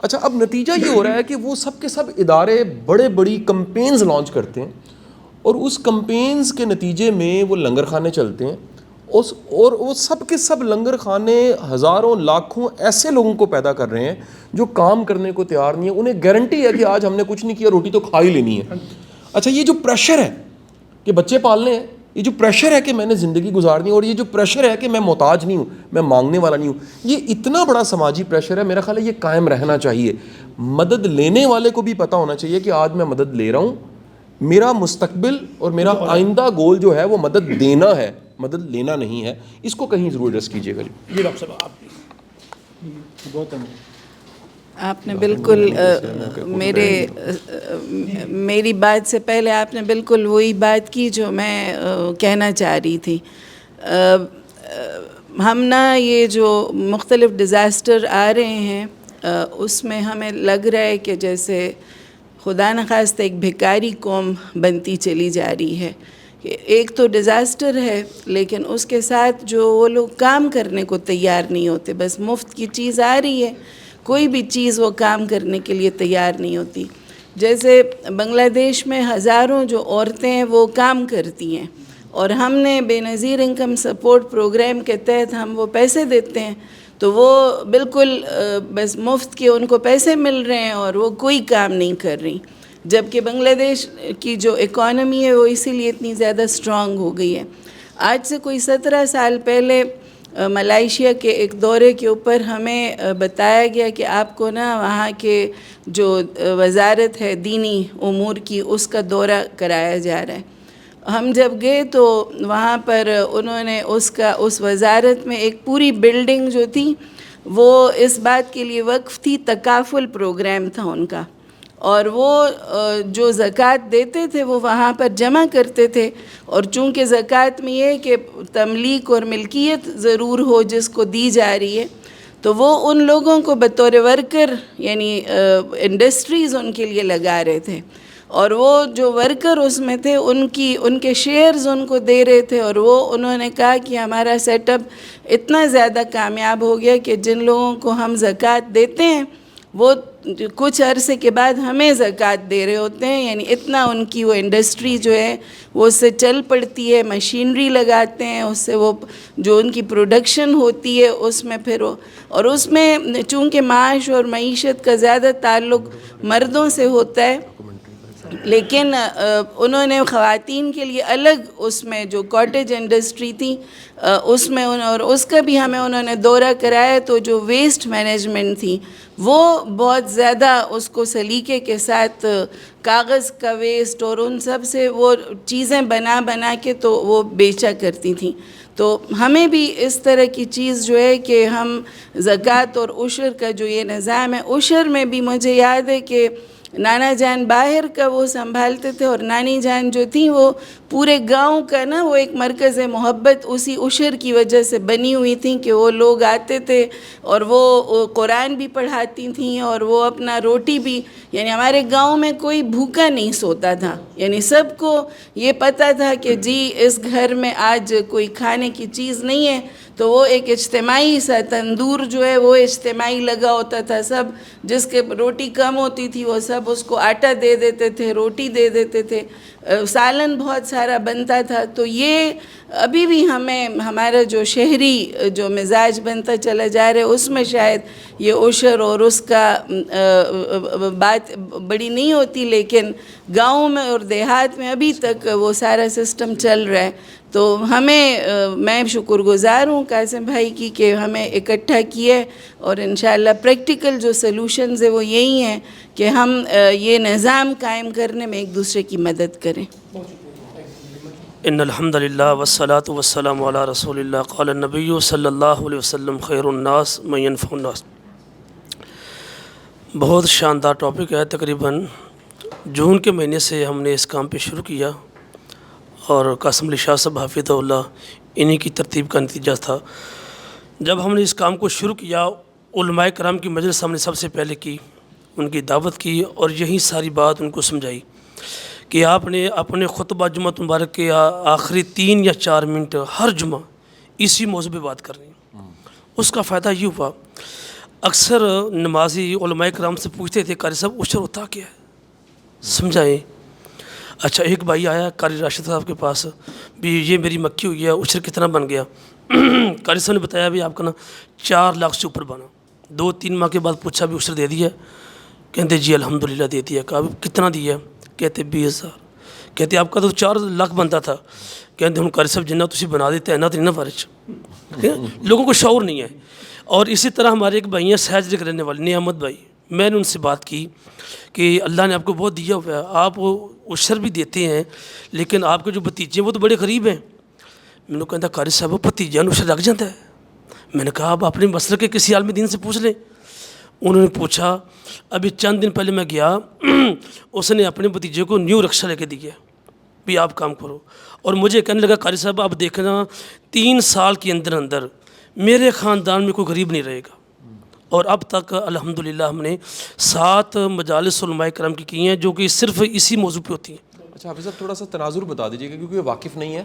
اچھا، اب نتیجہ یہ ہو رہا ہے کہ وہ سب کے سب ادارے بڑی کمپینز لانچ کرتے ہیں، اور اس کمپینز کے نتیجے میں وہ لنگر خانے چلتے ہیں، اور وہ سب کے سب لنگر خانے ہزاروں لاکھوں ایسے لوگوں کو پیدا کر رہے ہیں جو کام کرنے کو تیار نہیں ہیں. انہیں گارنٹی ہے کہ آج ہم نے کچھ نہیں کیا، روٹی تو کھا ہی لینی ہے. اچھا، یہ جو پریشر ہے کہ بچے پالنے ہیں، یہ جو پریشر ہے کہ میں نے زندگی گزارنی ہے، اور یہ جو پریشر ہے کہ میں محتاج نہیں ہوں، میں مانگنے والا نہیں ہوں، یہ اتنا بڑا سماجی پریشر ہے. میرا خیال ہے یہ قائم رہنا چاہیے. مدد لینے والے کو بھی پتہ ہونا چاہیے کہ آج میں مدد لے رہا ہوں، میرا مستقبل اور میرا آئندہ گول جو ہے وہ مدد دینا ہے، مدد لینا نہیں ہے. اس کو کہیں ضرور ایڈریس کیجیے گا. جی ڈاکٹر صاحب، آپ آپ نے بالکل میری بات سے پہلے آپ نے بالکل وہی بات کی جو میں کہنا چاہ رہی تھی. ہم نا یہ جو مختلف ڈیزاسٹر آ رہے ہیں اس میں ہمیں لگ رہا ہے کہ جیسے خدا نخواستہ ایک بھکاری قوم بنتی چلی جا رہی ہے. ایک تو ڈیزاسٹر ہے، لیکن اس کے ساتھ جو وہ لوگ کام کرنے کو تیار نہیں ہوتے، بس مفت کی چیز آ رہی ہے، کوئی بھی چیز وہ کام کرنے کے لیے تیار نہیں ہوتی. جیسے بنگلہ دیش میں ہزاروں جو عورتیں ہیں وہ کام کرتی ہیں، اور ہم نے بے نظیر انکم سپورٹ پروگرام کے تحت ہم وہ پیسے دیتے ہیں، تو وہ بالکل بس مفت کے ان کو پیسے مل رہے ہیں اور وہ کوئی کام نہیں کر رہی. جبکہ بنگلہ دیش کی جو اکانومی ہے وہ اسی لیے اتنی زیادہ سٹرونگ ہو گئی ہے. آج سے کوئی 17 سال پہلے ملائیشیا کے ایک دورے کے اوپر ہمیں بتایا گیا کہ آپ کو نا وہاں کے جو وزارت ہے دینی امور کی، اس کا دورہ کرایا جا رہا ہے. ہم جب گئے تو وہاں پر انہوں نے اس وزارت میں ایک پوری بلڈنگ جو تھی وہ اس بات کے لیے وقف تھی، تکافل پروگرام تھا ان کا، اور وہ جو زکوٰۃ دیتے تھے وہ وہاں پر جمع کرتے تھے. اور چونکہ زکوٰۃ میں یہ کہ تملیک اور ملکیت ضرور ہو جس کو دی جا رہی ہے، تو وہ ان لوگوں کو بطور ورکر یعنی انڈسٹریز ان کے لیے لگا رہے تھے، اور وہ جو ورکر اس میں تھے ان کے شیئرز ان کو دے رہے تھے. اور انہوں نے کہا کہ ہمارا سیٹ اپ اتنا زیادہ کامیاب ہو گیا کہ جن لوگوں کو ہم زکوٰۃ دیتے ہیں وہ کچھ عرصے کے بعد ہمیں زکوٰۃ دے رہے ہوتے ہیں. یعنی اتنا ان کی وہ انڈسٹری جو ہے وہ اس سے چل پڑتی ہے، مشینری لگاتے ہیں، اس سے وہ جو ان کی پروڈکشن ہوتی ہے اس میں پھر اور اس میں چونکہ معاش اور معیشت کا زیادہ تعلق مردوں سے ہوتا ہے، لیکن انہوں نے خواتین کے لیے الگ اس میں جو کاٹیج انڈسٹری تھی اس میں اور اس کا بھی ہمیں انہوں نے دورہ کرایا. تو جو ویسٹ مینجمنٹ تھی وہ بہت زیادہ اس کو سلیقے کے ساتھ کاغذ کا ویسٹ اور ان سب سے وہ چیزیں بنا کے تو وہ بیچا کرتی تھیں. تو ہمیں بھی اس طرح کی چیز جو ہے کہ ہم زکوٰۃ اور عشر کا جو یہ نظام ہے، عشر میں بھی مجھے یاد ہے کہ نانا جان باہر کا وہ سنبھالتے تھے، اور نانی جان جو تھیں وہ پورے گاؤں کا نا وہ ایک مرکز محبت اسی عشر کی وجہ سے بنی ہوئی تھیں کہ وہ لوگ آتے تھے اور وہ قرآن بھی پڑھاتی تھیں اور وہ اپنا روٹی بھی، یعنی ہمارے گاؤں میں کوئی بھوکا نہیں سوتا تھا. یعنی سب کو یہ پتہ تھا کہ جی اس گھر میں آج کوئی کھانے کی چیز نہیں ہے تو وہ ایک اجتماعی سا تندور جو ہے وہ اجتماعی لگا ہوتا تھا. سب جس کے روٹی کم ہوتی تھی وہ سب اس کو آٹا دے دیتے تھے, روٹی دے دیتے تھے, سالن بہت سارا بنتا تھا. تو یہ ابھی بھی ہمیں ہمارا جو شہری جو مزاج بنتا چلا جا رہا ہے اس میں شاید یہ عشر اور اس کا بات بڑی نہیں ہوتی, لیکن گاؤں میں اور دیہات میں ابھی تک وہ سارا سسٹم چل رہا ہے. تو ہمیں میں شکر گزار ہوں قاسم بھائی کی کہ ہمیں اکٹھا کیے, اور انشاءاللہ پریکٹیکل جو سلوشنز ہیں وہ یہی ہیں کہ ہم یہ نظام قائم کرنے میں ایک دوسرے کی مدد کریں. ان الحمد للہ والصلاة والسلام علی رسول اللہ. قال النبی صلی اللہ علیہ وسلم خیر الناس من ينفع الناس. بہت شاندار ٹاپک ہے. تقریباً جون کے مہینے سے ہم نے اس کام پہ شروع کیا, اور قاسم علی شاہ صاحب حافظہ اللہ انہی کی ترتیب کا نتیجہ تھا. جب ہم نے اس کام کو شروع کیا, علماء کرام کی مجلس ہم نے سب سے پہلے کی, ان کی دعوت کی, اور یہی ساری بات ان کو سمجھائی کہ آپ نے اپنے خطبہ جمعہ مبارک کے آخری 3 یا 4 منٹ ہر جمعہ اسی موضوع پہ بات کرنی ہے. اس کا فائدہ یہ ہوا, اکثر نمازی علماء کرام سے پوچھتے تھے قاری صاحب عشر ہوتا کیا ہے, سمجھائیں. اچھا, ایک بھائی آیا قاری راشد صاحب کے پاس, بھی یہ میری مکی ہوئی ہے, عشر کتنا بن گیا؟ قاری صاحب نے بتایا بھی آپ کا نا 4 لاکھ سے اوپر بنا. 2-3 ماہ کے بعد پوچھا بھی عشر دے دیا؟ کہتے جی الحمدللہ دے دیا. کہا کتنا دیا؟ کہتے 20,000. کہتے آپ کا تو 4 لاکھ بنتا تھا. کہتے ہوں قاری صاحب جنہ تسی بنا دیتے ہیں نا تو نہیں نا فارج. لوگوں کو شعور نہیں ہے. اور اسی طرح ہمارے ایک بھائی ہیں سہج کے رہنے والے نعمت بھائی, میں نے ان سے بات کی کہ اللہ نے آپ کو بہت دیا ہوا ہے, آپ عشر بھی دیتے ہیں, لیکن آپ کے جو بھتیجے ہیں وہ تو بڑے غریب ہیں. میں نے کہا قاری صاحب بھتیجے عشر لگ جاتا ہے. میں نے کہا آپ اپنے مسلک کے کسی عالم دین سے پوچھ لیں. انہوں نے پوچھا. ابھی چند دن پہلے میں گیا, اس نے اپنے بھتیجے کو نیو رکشہ لے کے دیا بھی آپ کام کرو, اور مجھے کہنے لگا قاری صاحب آپ دیکھنا 3 سال کے اندر اندر میرے خاندان میں کوئی غریب نہیں رہے گا. اور اب تک الحمدللہ ہم نے 7 مجالس علماء کرام کی ہیں جو کہ صرف اسی موضوع پہ ہوتی ہیں. اچھا حافظ صاحب تھوڑا سا تناظر بتا دیجیے گا کیونکہ یہ واقف نہیں ہے,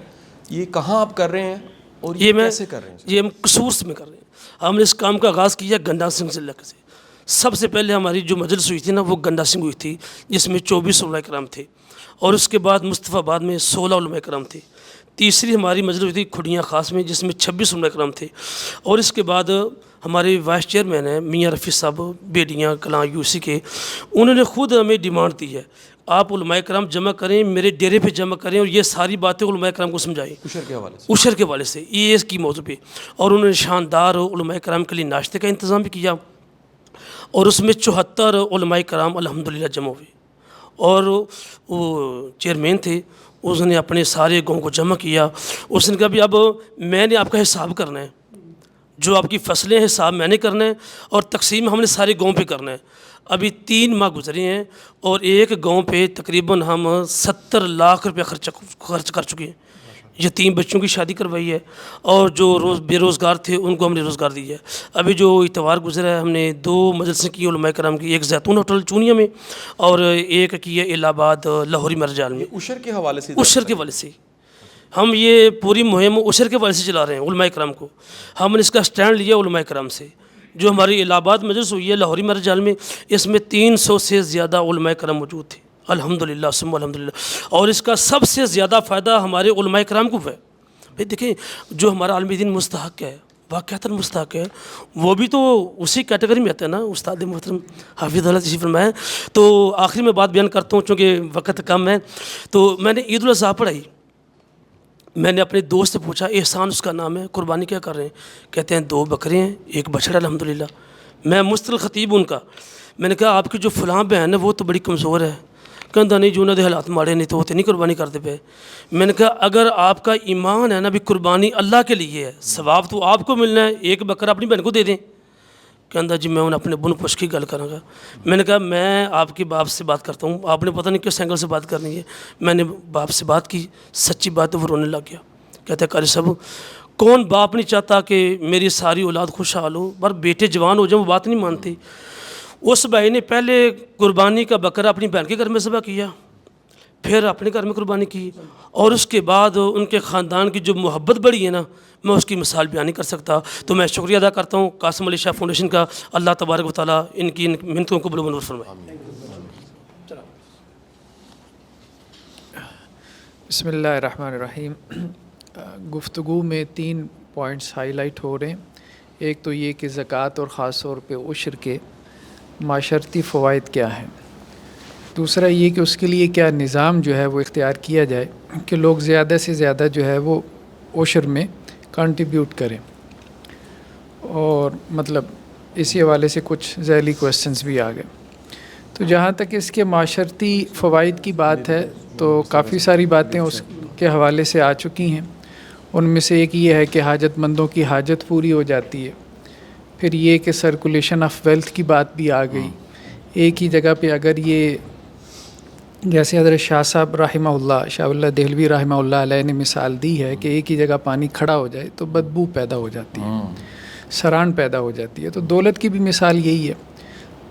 یہ کہاں آپ کر رہے ہیں اور یہ کیسے کر رہے ہیں؟ یہ ہم قصور میں کر رہے ہیں. ہم نے اس کام کا آغاز کیا گنڈا سنگھ سے علاقے سے. سب سے پہلے ہماری جو مجلس ہوئی تھی نا وہ گنڈا سنگھ ہوئی تھی, جس میں 24 علماء کرام تھے, اور اس کے بعد مصطفیٰ آباد میں 16 علماء کرام تھے. تیسری ہماری مجلس ہوئی تھی کھڑیاں خاص میں, جس میں 26 علماء کرام تھے. اور اس کے بعد ہمارے وائس چیئرمین ہیں میاں رفیع صاحب بیڑیاں کلاں یوسی کے, انہوں نے خود ہمیں ڈیمانڈ دی ہے آپ علماء کرام جمع کریں, میرے ڈیرے پہ جمع کریں, اور یہ ساری باتیں علماء کرام کو سمجھائیں عشر کے حوالے سے. عشر کے حوالے سے یہ اس کی موضوع پہ. اور انہوں نے شاندار علماء کرام کے لیے ناشتے کا انتظام بھی کیا, اور اس میں 74 علماء کرام الحمدللہ جمع ہوئے. اور وہ چیئرمین تھے, اس نے اپنے سارے گاؤں کو جمع کیا. اس نے کہا بھی اب میں نے آپ کا حساب کرنا ہے, جو آپ کی فصلیں حساب میں نے کرنا ہے, اور تقسیم ہم نے سارے گاؤں پہ کرنا ہے. ابھی 3 ماہ گزرے ہیں اور ایک گاؤں پہ تقریباً ہم 70 لاکھ روپے خرچ کر چکے ہیں. یتیم بچوں کی شادی کروائی ہے, اور جو بے روزگار تھے ان کو ہم نے روزگار دیا ہے. ابھی جو اتوار گزرا ہے ہم نے 2 مجلسیں کی علماء کرام کی, ایک زیتون ہوٹل چونیا میں, اور ایک کی ہے الہ آباد لاہوری مرجال میں. عشر کے حوالے سے عشر کے حوالے سے ہم یہ پوری مہم عشر کے حوالے سے چلا رہے ہیں علماء کرام کو. ہم نے اس کا سٹینڈ لیا علماء کرام سے. جو ہماری الہ آباد مجلس ہوئی ہے لاہوری مرجال میں, اس میں 300 سے زیادہ علماء کرام موجود تھے الحمدللہ ثم الحمدللہ. اور اس کا سب سے زیادہ فائدہ ہمارے علماء کرام کو ہے. بھائی دیکھیں جو ہمارا عالم دین مستحق ہے, واقعتاً مستحق ہے, وہ بھی تو اسی کیٹیگری میں آتا ہے نا. استاد محترم حافظ اللہ تشریف فرمائے. تو آخری میں بات بیان کرتا ہوں چونکہ وقت کم ہے. تو میں نے عید الاضحیٰ پڑھائی. میں نے اپنے دوست سے پوچھا احسان اس کا نام ہے, قربانی کیا کر رہے ہیں؟ کہتے ہیں 2 بکرے ہیں 1 بچڑا الحمدللہ. میں مستقل خطیب ان کا. میں نے کہا آپ کی جو فلاں بہن ہے وہ تو بڑی کمزور ہے. کہتا نہیں جو انہوں نے حالات ماڑے نہیں تو وہ نہیں قربانی کرتے پہ. میں نے کہا اگر آپ کا ایمان ہے نا بھی قربانی اللہ کے لیے ہے, ثواب تو آپ کو ملنا ہے, 1 بکرا اپنی بہن کو دے دیں. کہتا جی میں انہیں اپنے بن پوچھ کی گل کراں گا. میں نے کہا میں آپ کے باپ سے بات کرتا ہوں, آپ نے پتہ نہیں کس اینگل سے بات کرنی ہے. میں نے باپ سے بات کی, سچی بات ہے وہ رونے لگ گیا. کہتا ہے قاری صاحب کون باپ نہیں چاہتا کہ میری ساری اولاد خوشحال ہو, پر بیٹے جوان ہو جائیں وہ بات نہیں مانتے. اس بھائی نے پہلے قربانی کا بکرا اپنی بہن کے گھر میں ذبح کیا, پھر اپنے گھر میں قربانی کی، اور اس کے بعد ان کے خاندان کی جو محبت بڑھی ہے نا، میں اس کی مثال بیان نہیں کر سکتا. تو میں شکریہ ادا کرتا ہوں قاسم علی شاہ فاؤنڈیشن کا. اللہ تبارک و تعالیٰ ان کی منتوں کو قبول و منظور فرمائے. بسم اللہ الرحمن الرحیم. گفتگو میں 3 پوائنٹس ہائی لائٹ ہو رہے ہیں. ایک تو یہ کہ زکوٰۃ اور خاص طور پہ عشر کے معاشرتی فوائد کیا ہیں. دوسرا یہ کہ اس کے لیے کیا نظام جو ہے وہ اختیار کیا جائے کہ لوگ زیادہ سے زیادہ جو ہے وہ عشر میں کنٹریبیوٹ کریں. اور مطلب اسی حوالے سے کچھ ذیلی کویسچنز بھی آ گئے. تو جہاں تک اس کے معاشرتی فوائد کی بات ہے تو کافی ساری باتیں اس کے حوالے سے آ چکی ہیں. ان میں سے ایک یہ ہے کہ حاجت مندوں کی حاجت پوری ہو جاتی ہے. پھر یہ کہ سرکولیشن آف ویلتھ کی بات بھی آ گئی. ایک ہی جگہ پہ اگر یہ جیسے حضرت شاہ صاحب رحمہ اللہ، شاہ اللہ دہلوی رحمہ اللہ علیہ نے مثال دی ہے کہ ایک ہی جگہ پانی کھڑا ہو جائے تو بدبو پیدا ہو جاتی ہے، سران پیدا ہو جاتی ہے. تو دولت کی بھی مثال یہی ہے.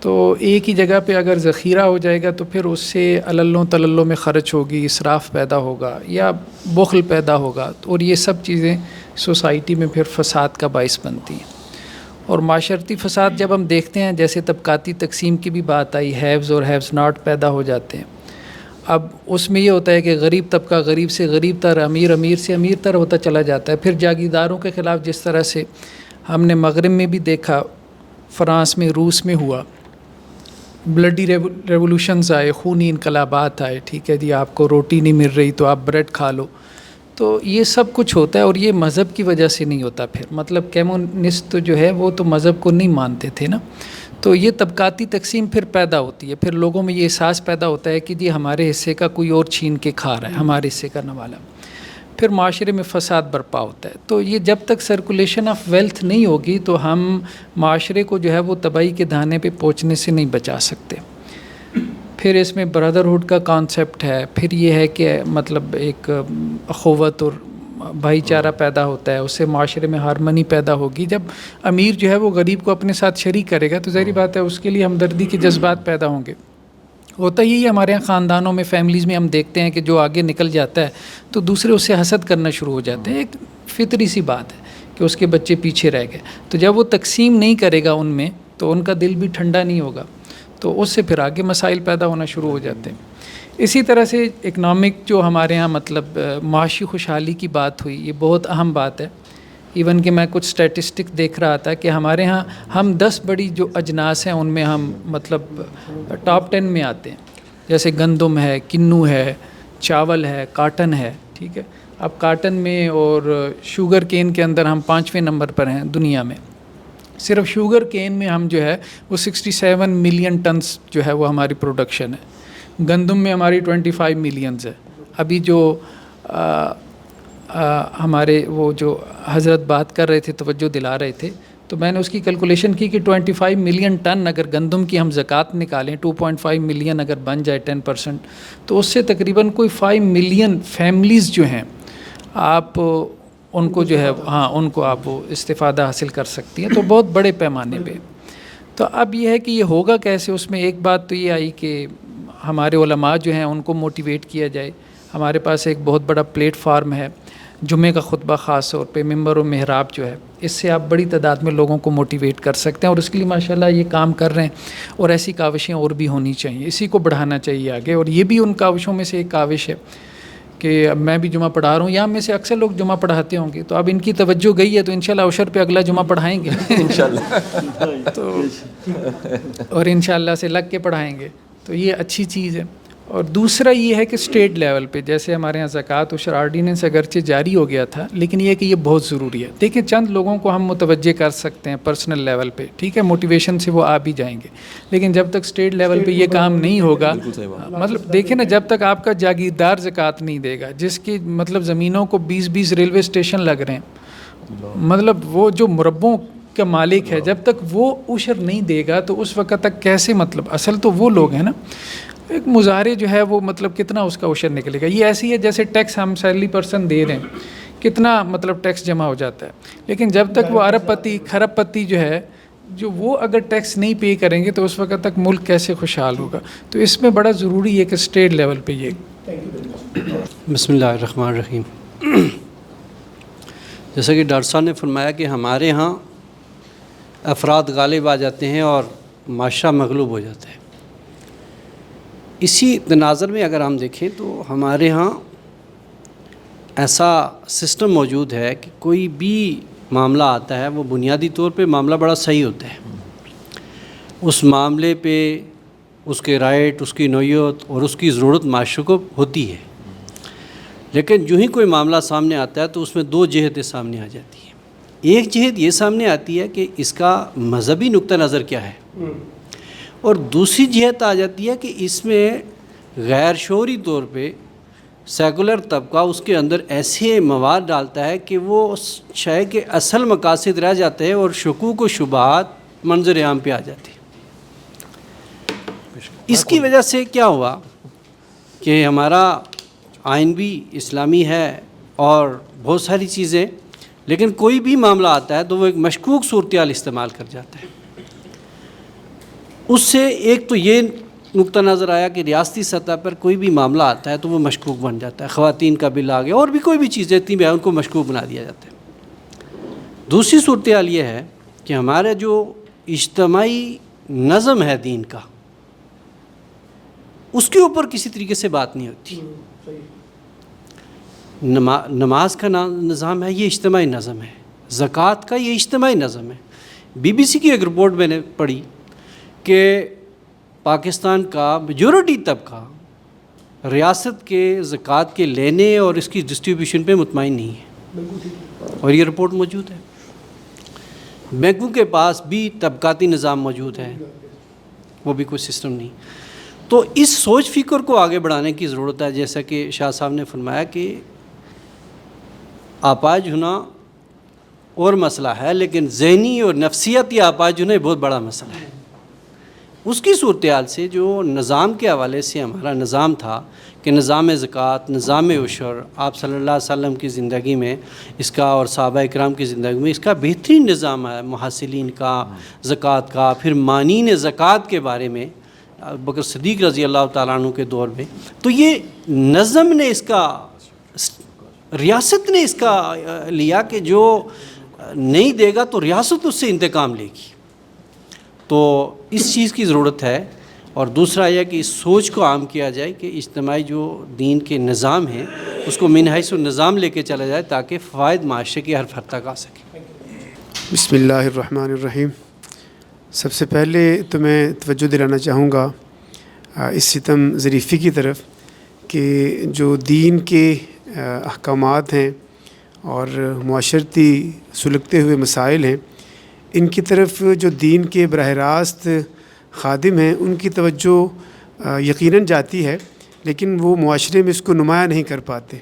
تو ایک ہی جگہ پہ اگر ذخیرہ ہو جائے گا تو پھر اس سے عللوں تللوں میں خرچ ہوگی، اسراف پیدا ہوگا یا بخل پیدا ہوگا، اور یہ سب چیزیں سوسائٹی میں پھر فساد کا باعث بنتی ہیں. اور معاشرتی فساد جب ہم دیکھتے ہیں، جیسے طبقاتی تقسیم کی بھی بات آئی، ہیوز اور ہیوز ناٹ پیدا ہو جاتے ہیں. اب اس میں یہ ہوتا ہے کہ غریب طبقہ غریب سے غریب تر، امیر امیر سے امیر تر ہوتا چلا جاتا ہے. پھر جاگیرداروں کے خلاف جس طرح سے ہم نے مغرب میں بھی دیکھا، فرانس میں، روس میں ہوا، بلڈی ریولوشنز آئے، خونی انقلابات آئے. ٹھیک ہے جی، آپ کو روٹی نہیں مل رہی تو آپ بریڈ کھا لو. تو یہ سب کچھ ہوتا ہے، اور یہ مذہب کی وجہ سے نہیں ہوتا. پھر مطلب کمیونسٹ جو ہے وہ تو مذہب کو نہیں مانتے تھے نا. تو یہ طبقاتی تقسیم پھر پیدا ہوتی ہے. پھر لوگوں میں یہ احساس پیدا ہوتا ہے کہ جی ہمارے حصے کا کوئی اور چھین کے کھا رہا ہے، ہمارے حصے کا نہ والا. پھر معاشرے میں فساد برپا ہوتا ہے. تو یہ جب تک سرکولیشن آف ویلتھ نہیں ہوگی تو ہم معاشرے کو جو ہے وہ تباہی کے دہانے پہ پہنچنے سے نہیں بچا سکتے. پھر اس میں برادرہڈ کا کانسیپٹ ہے. پھر یہ ہے کہ مطلب ایک اخوت اور بھائی چارہ پیدا ہوتا ہے، اس سے معاشرے میں ہارمنی پیدا ہوگی. جب امیر جو ہے وہ غریب کو اپنے ساتھ شریک کرے گا تو ظاہری بات ہے اس کے لیے ہمدردی کے جذبات پیدا ہوں گے. ہوتا یہی ہے ہمارے یہاں خاندانوں میں، فیملیز میں ہم دیکھتے ہیں کہ جو آگے نکل جاتا ہے تو دوسرے اس سے حسد کرنا شروع ہو جاتے ہیں. ایک فطری سی بات ہے کہ اس کے بچے پیچھے رہ گئے. تو جب وہ تقسیم نہیں کرے گا ان میں تو ان کا دل بھی ٹھنڈا نہیں ہوگا، تو اس سے پھر آگے مسائل پیدا ہونا شروع ہو جاتے ہیں. اسی طرح سے اکنامک جو ہمارے ہاں مطلب معاشی خوشحالی کی بات ہوئی، یہ بہت اہم بات ہے. ایون کہ میں کچھ سٹیٹسٹک دیکھ رہا تھا کہ ہمارے ہاں ہم 10 بڑی جو اجناس ہیں ان میں ہم مطلب ٹاپ 10 میں آتے ہیں. جیسے گندم ہے، کنو ہے، چاول ہے، کاٹن ہے. ٹھیک ہے، اب کاٹن میں اور شوگر کین کے اندر ہم 5ویں نمبر پر ہیں دنیا میں. صرف شوگر کین میں ہم جو ہے وہ 67 ملین ٹنز جو ہے وہ ہماری پروڈکشن ہے. گندم میں ہماری 25 ملینز ہے. ابھی جو ہمارے وہ جو حضرت بات کر رہے تھے، توجہ دلا رہے تھے، تو میں نے اس کی کیلکولیشن کی کہ 25 ملین ٹن اگر گندم کی ہم زکوٰۃ نکالیں، 2.5 ملین اگر بن جائے 10%، تو اس سے تقریباً کوئی 5 ملین فیملیز جو ہیں آپ ان کو جو ہے ان کو آپ وہ استفادہ حاصل کر سکتی ہیں. تو بہت بڑے پیمانے پہ. تو اب یہ ہے کہ یہ ہوگا کیسے. اس میں ایک بات تو یہ آئی کہ ہمارے علماء جو ہیں ان کو موٹیویٹ کیا جائے. ہمارے پاس ایک بہت بڑا پلیٹ فارم ہے، جمعے کا خطبہ خاص طور پہ، ممبر و محراب جو ہے، اس سے آپ بڑی تعداد میں لوگوں کو موٹیویٹ کر سکتے ہیں. اور اس کے لیے ماشاءاللہ یہ کام کر رہے ہیں، اور ایسی کاوشیں اور بھی ہونی چاہیے. اسی کو بڑھانا چاہیے آگے. اور یہ بھی ان کاوشوں میں سے ایک کاوش ہے کہ اب میں بھی جمعہ پڑھا رہا ہوں، یہاں میں سے اکثر لوگ جمعہ پڑھاتے ہوں گے، تو اب ان کی توجہ گئی ہے تو انشاءاللہ عشر پہ اگلا جمعہ پڑھائیں گے انشاءاللہ تو اور انشاءاللہ سے لگ کے پڑھائیں گے. تو یہ اچھی چیز ہے. اور دوسرا یہ ہے کہ اسٹیٹ لیول پہ جیسے ہمارے یہاں زکوٰۃ عشر آرڈیننس اگرچہ جاری ہو گیا تھا، لیکن یہ کہ یہ بہت ضروری ہے. دیکھیں چند لوگوں کو ہم متوجہ کر سکتے ہیں پرسنل لیول پہ، ٹھیک ہے، موٹیویشن سے وہ آ بھی جائیں گے. لیکن جب تک اسٹیٹ لیول پہ یہ کام نہیں ہوگا، مطلب دیکھیں نا، جب تک آپ کا جاگیردار زکوٰۃ نہیں دے گا، جس کی مطلب زمینوں کو 20 ریلوے اسٹیشن لگ رہے ہیں، مطلب وہ جو مربوں کا مالک ہے، جب تک وہ عشر نہیں دے گا تو اس وقت تک کیسے، مطلب اصل تو وہ لوگ ہیں نا. ایک مظاہرے جو ہے وہ مطلب کتنا اس کا عشر نکلے گا. یہ ایسی ہے جیسے ٹیکس ہم سیلری پرسن دے رہے ہیں، کتنا مطلب ٹیکس جمع ہو جاتا ہے. لیکن جب تک وہ ارب پتی کھرب پتی جو ہے، جو وہ اگر ٹیکس نہیں پے کریں گے تو اس وقت تک ملک کیسے خوشحال ہوگا. تو اس میں بڑا ضروری ہے کہ اسٹیٹ لیول پہ یہ بسم اللہ الرحمن الرحیم. جیسا کہ ڈاکٹر صاحب نے فرمایا کہ ہمارے ہاں افراد غالب آ جاتے ہیں اور معاشرہ مغلوب ہو جاتا ہے. اسی تناظر میں اگر ہم دیکھیں تو ہمارے ہاں ایسا سسٹم موجود ہے کہ کوئی بھی معاملہ آتا ہے وہ بنیادی طور پہ معاملہ بڑا صحیح ہوتا ہے. اس معاملے پہ اس کے رائٹ، اس کی نوعیت اور اس کی ضرورت معاشرے کو ہوتی ہے. لیکن جو ہی کوئی معاملہ سامنے آتا ہے تو اس میں دو جہتیں سامنے آ جاتی ہیں. ایک جہت یہ سامنے آتی ہے کہ اس کا مذہبی نقطہ نظر کیا ہے، اور دوسری جہت آ جاتی ہے کہ اس میں غیر شعوری طور پہ سیکولر طبقہ اس کے اندر ایسے مواد ڈالتا ہے کہ وہ شے کے اصل مقاصد رہ جاتے ہیں اور شکوک و شبہات منظر عام پہ آ جاتے ہیں. اس کی وجہ سے کیا ہوا کہ ہمارا آئین بھی اسلامی ہے اور بہت ساری چیزیں، لیکن کوئی بھی معاملہ آتا ہے تو وہ ایک مشکوک صورتحال استعمال کر جاتا ہے. اس سے ایک تو یہ نقطہ نظر آیا کہ ریاستی سطح پر کوئی بھی معاملہ آتا ہے تو وہ مشکوک بن جاتا ہے. خواتین کا بل آ گیا اور بھی کوئی بھی چیزیں تھیں ان کو مشکوک بنا دیا جاتا ہے. دوسری صورتحال یہ ہے کہ ہمارا جو اجتماعی نظم ہے دین کا، اس کے اوپر کسی طریقے سے بات نہیں ہوتی. نماز کا نظام ہے، یہ اجتماعی نظم ہے. زکوٰۃ کا یہ اجتماعی نظم ہے. BBC کی ایک رپورٹ میں نے پڑھی کہ پاکستان کا میجورٹی طبقہ ریاست کے زکوٰۃ کے لینے اور اس کی ڈسٹریبیوشن پہ مطمئن نہیں ہے، اور یہ رپورٹ موجود ہے. بینکوں کے پاس بھی طبقاتی نظام موجود ہے، وہ بھی کوئی سسٹم نہیں. تو اس سوچ فکر کو آگے بڑھانے کی ضرورت ہے. جیسا کہ شاہ صاحب نے فرمایا کہ آپاج ہونا اور مسئلہ ہے، لیکن ذہنی اور نفسیاتی آپاج ہونا بہت بڑا مسئلہ ہے. اس کی صورتحال سے جو نظام کے حوالے سے ہمارا نظام تھا کہ نظام زکوٰۃ، نظام عشر، آپ صلی اللہ علیہ وسلم کی زندگی میں اس کا اور صحابہ اکرام کی زندگی میں اس کا بہترین نظام ہے، محصلین کا، زکوٰۃ کا. پھر مانین زکوٰۃ کے بارے میں بکر صدیق رضی اللہ تعالیٰ عنہ کے دور میں. تو یہ نظم نے اس کا، ریاست نے اس کا لیا کہ جو نہیں دے گا تو ریاست اس سے انتقام لے گی. تو اس چیز کی ضرورت ہے. اور دوسرا یہ کہ اس سوچ کو عام کیا جائے کہ اجتماعی جو دین کے نظام ہیں اس کو من حیث النظام لے کے چلا جائے تاکہ فوائد معاشرے کے ہر فرد تک آ سکے. بسم اللہ الرحمن الرحیم. سب سے پہلے تو میں توجہ دلانا چاہوں گا اس ستم ظریفی کی طرف کہ جو دین کے احکامات ہیں اور معاشرتی سلگتے ہوئے مسائل ہیں، ان کی طرف جو دین کے براہ راست خادم ہیں ان کی توجہ یقیناً جاتی ہے، لیکن وہ معاشرے میں اس کو نمایاں نہیں کر پاتے.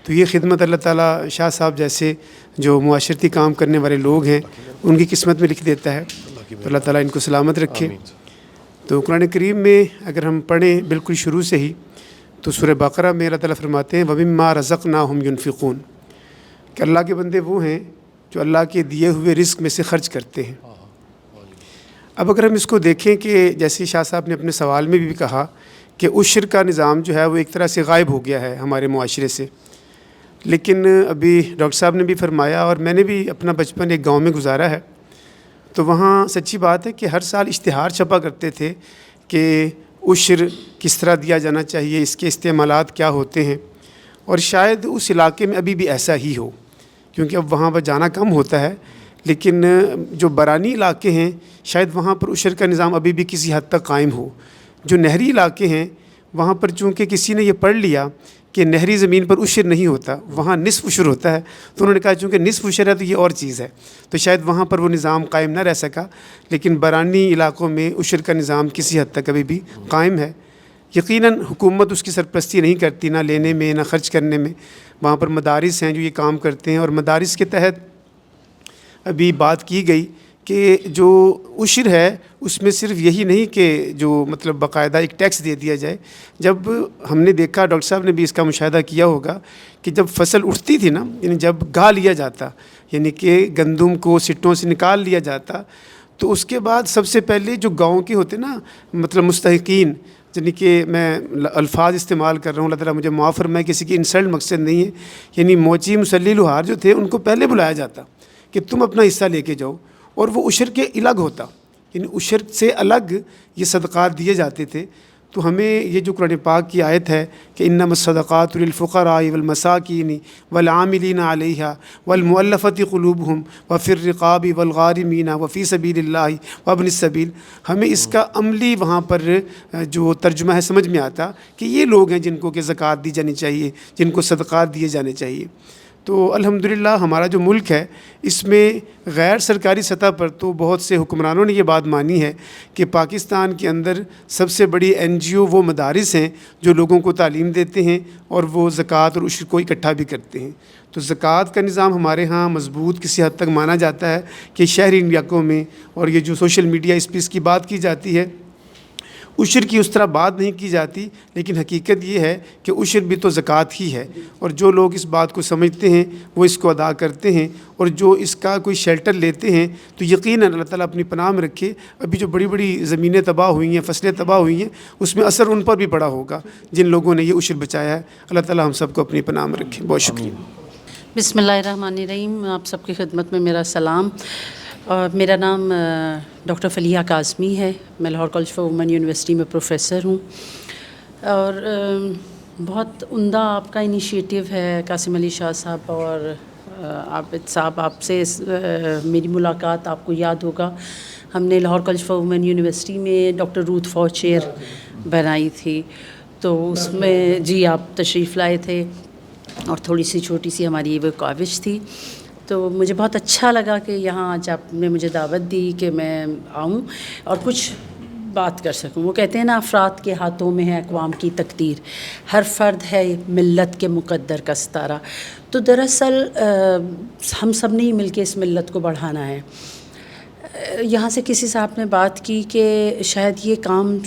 تو یہ خدمت اللہ تعالیٰ شاہ صاحب جیسے جو معاشرتی کام کرنے والے لوگ ہیں ان کی قسمت میں لکھ دیتا ہے. تو اللہ تعالیٰ ان کو سلامت رکھے. تو قرآن کریم میں اگر ہم پڑھیں بالکل شروع سے ہی تو سورہ بقرہ میں اللہ تعالیٰ فرماتے ہیں وَمِمَّا رَزَقْنَاهُمْ يُنْفِقُونَ، کہ اللہ کے بندے وہ ہیں جو اللہ کے دیے ہوئے رزق میں سے خرچ کرتے ہیں. اب اگر ہم اس کو دیکھیں کہ جیسے شاہ صاحب نے اپنے سوال میں بھی کہا کہ عشر کا نظام جو ہے وہ ایک طرح سے غائب ہو گیا ہے ہمارے معاشرے سے، لیکن ابھی ڈاکٹر صاحب نے بھی فرمایا اور میں نے بھی اپنا بچپن ایک گاؤں میں گزارا ہے، تو وہاں سچی بات ہے کہ ہر سال اشتہار چھپا کرتے تھے کہ عشر کس طرح دیا جانا چاہیے، اس کے استعمالات کیا ہوتے ہیں. اور شاید اس علاقے میں ابھی بھی ایسا ہی ہو کیونکہ اب وہاں پر جانا کم ہوتا ہے، لیکن جو برانی علاقے ہیں شاید وہاں پر عشر کا نظام ابھی بھی کسی حد تک قائم ہو. جو نہری علاقے ہیں وہاں پر چونکہ کسی نے یہ پڑھ لیا کہ نہری زمین پر عشر نہیں ہوتا، وہاں نصف عشر ہوتا ہے، تو انہوں نے کہا چونکہ نصف عشر ہے تو یہ اور چیز ہے، تو شاید وہاں پر وہ نظام قائم نہ رہ سکا. لیکن برانی علاقوں میں عشر کا نظام کسی حد تک ابھی بھی قائم ہے. یقیناً حکومت اس کی سرپرستی نہیں کرتی، نہ لینے میں نہ خرچ کرنے میں. وہاں پر مدارس ہیں جو یہ کام کرتے ہیں، اور مدارس کے تحت ابھی بات کی گئی کہ جو عشر ہے اس میں صرف یہی نہیں کہ جو مطلب باقاعدہ ایک ٹیکس دے دیا جائے. جب ہم نے دیکھا، ڈاکٹر صاحب نے بھی اس کا مشاہدہ کیا ہوگا کہ جب فصل اٹھتی تھی نا، یعنی جب گا لیا جاتا، یعنی کہ گندم کو سٹوں سے نکال لیا جاتا، تو اس کے بعد سب سے پہلے جو گاؤں کے ہوتے نا مطلب مستحقین، یعنی کہ میں الفاظ استعمال کر رہا ہوں، اللہ تعالیٰ مجھے معاف فرمائے، کسی کی انسلٹ مقصد نہیں ہے. یعنی موچی مصلی لوہار جو تھے ان کو پہلے بلایا جاتا کہ تم اپنا حصہ لے کے جاؤ، اور وہ عشر کے الگ ہوتا، یعنی عشر سے الگ یہ صدقات دیے جاتے تھے. تو ہمیں یہ جو قرآن پاک کی آیت ہے کہ انما الصدقات للفقراء والمساکین والعاملین علیہا والمؤلفۃ قلوبہم وفی الرقاب والغارمین وفی سبیل اللہ وابن السبیل، ہمیں اس کا عملی وہاں پر جو ترجمہ ہے سمجھ میں آتا کہ یہ لوگ ہیں جن کو کہ زکوٰۃ دی جانی چاہیے، جن کو صدقات دیے جانے چاہیے. تو الحمدللہ ہمارا جو ملک ہے اس میں غیر سرکاری سطح پر تو بہت سے حکمرانوں نے یہ بات مانی ہے کہ پاکستان کے اندر سب سے بڑی NGO وہ مدارس ہیں جو لوگوں کو تعلیم دیتے ہیں اور وہ زکوٰۃ اور عشر کو اکٹھا بھی کرتے ہیں. تو زکوٰۃ کا نظام ہمارے ہاں مضبوط کسی حد تک مانا جاتا ہے کہ شہری علاقوں میں، اور یہ جو سوشل میڈیا اس پہ اس کی بات کی جاتی ہے، عشر کی اس طرح بات نہیں کی جاتی، لیکن حقیقت یہ ہے کہ عشر بھی تو زکوٰۃ ہی ہے. اور جو لوگ اس بات کو سمجھتے ہیں وہ اس کو ادا کرتے ہیں، اور جو اس کا کوئی شیلٹر لیتے ہیں تو یقیناً اللہ تعالیٰ اپنی پناہ میں رکھے. ابھی جو بڑی بڑی زمینیں تباہ ہوئی ہیں، فصلیں تباہ ہوئی ہیں، اس میں اثر ان پر بھی پڑا ہوگا جن لوگوں نے یہ عشر بچایا ہے. اللہ تعالیٰ ہم سب کو اپنی پناہ میں رکھے. بہت شکریہ. بسم اللہ الرحمن الرحیم. آپ سب کی خدمت میں میرا سلام. میرا نام ڈاکٹر فلیحہ کاظمی ہے. میں Lahore college for women university میں پروفیسر ہوں. اور بہت عمدہ آپ کا انیشیٹو ہے قاسم علی شاہ صاحب اور عابد صاحب. آپ سے میری ملاقات آپ کو یاد ہوگا، ہم نے Lahore college for women university میں ڈاکٹر روتھ فور چیئر بنائی تھی. تو اس میں جی آپ تشریف لائے تھے اور تھوڑی سی چھوٹی سی ہماری وہ کاوش تھی. تو مجھے بہت اچھا لگا کہ یہاں آج آپ نے مجھے دعوت دی کہ میں آؤں اور کچھ بات کر سکوں. وہ کہتے ہیں نا، افراد کے ہاتھوں میں ہے اقوام کی تقدیر، ہر فرد ہے ملت کے مقدر کا ستارہ. تو دراصل ہم سب نے ہی مل کے اس ملت کو بڑھانا ہے. یہاں سے کسی صاحب نے بات کی کہ شاید یہ کام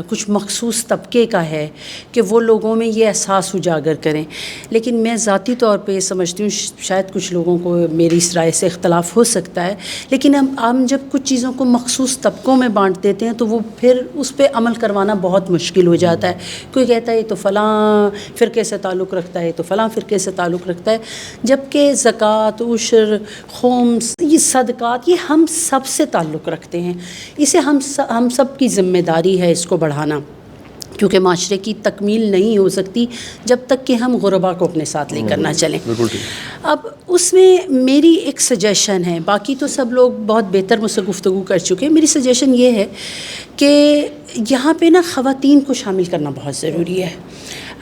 کچھ مخصوص طبقے کا ہے کہ وہ لوگوں میں یہ احساس اجاگر کریں، لیکن میں ذاتی طور پہ یہ سمجھتی ہوں، شاید کچھ لوگوں کو میری اس رائے سے اختلاف ہو سکتا ہے، لیکن ہم جب کچھ چیزوں کو مخصوص طبقوں میں بانٹ دیتے ہیں تو وہ پھر اس پہ عمل کروانا بہت مشکل ہو جاتا ہے. کوئی کہتا ہے یہ تو فلاں فرقے سے تعلق رکھتا ہے، تو فلاں فرقے سے تعلق رکھتا ہے، جبکہ زکوٰۃ، عشر، خمس، یہ صدقات، یہ ہم سب سے تعلق رکھتے ہیں. اسے ہم سب کی ذمہ داری ہے اس کو بڑھانا، کیونکہ معاشرے کی تکمیل نہیں ہو سکتی جب تک کہ ہم غربا کو اپنے ساتھ لے کر نہ چلیں. اب اس میں میری ایک سجیشن ہے، باقی تو سب لوگ بہت بہتر مجھ سے گفتگو کر چکے ہیں. میری سجیشن یہ ہے کہ یہاں پہ نا خواتین کو شامل کرنا بہت ضروری ہے.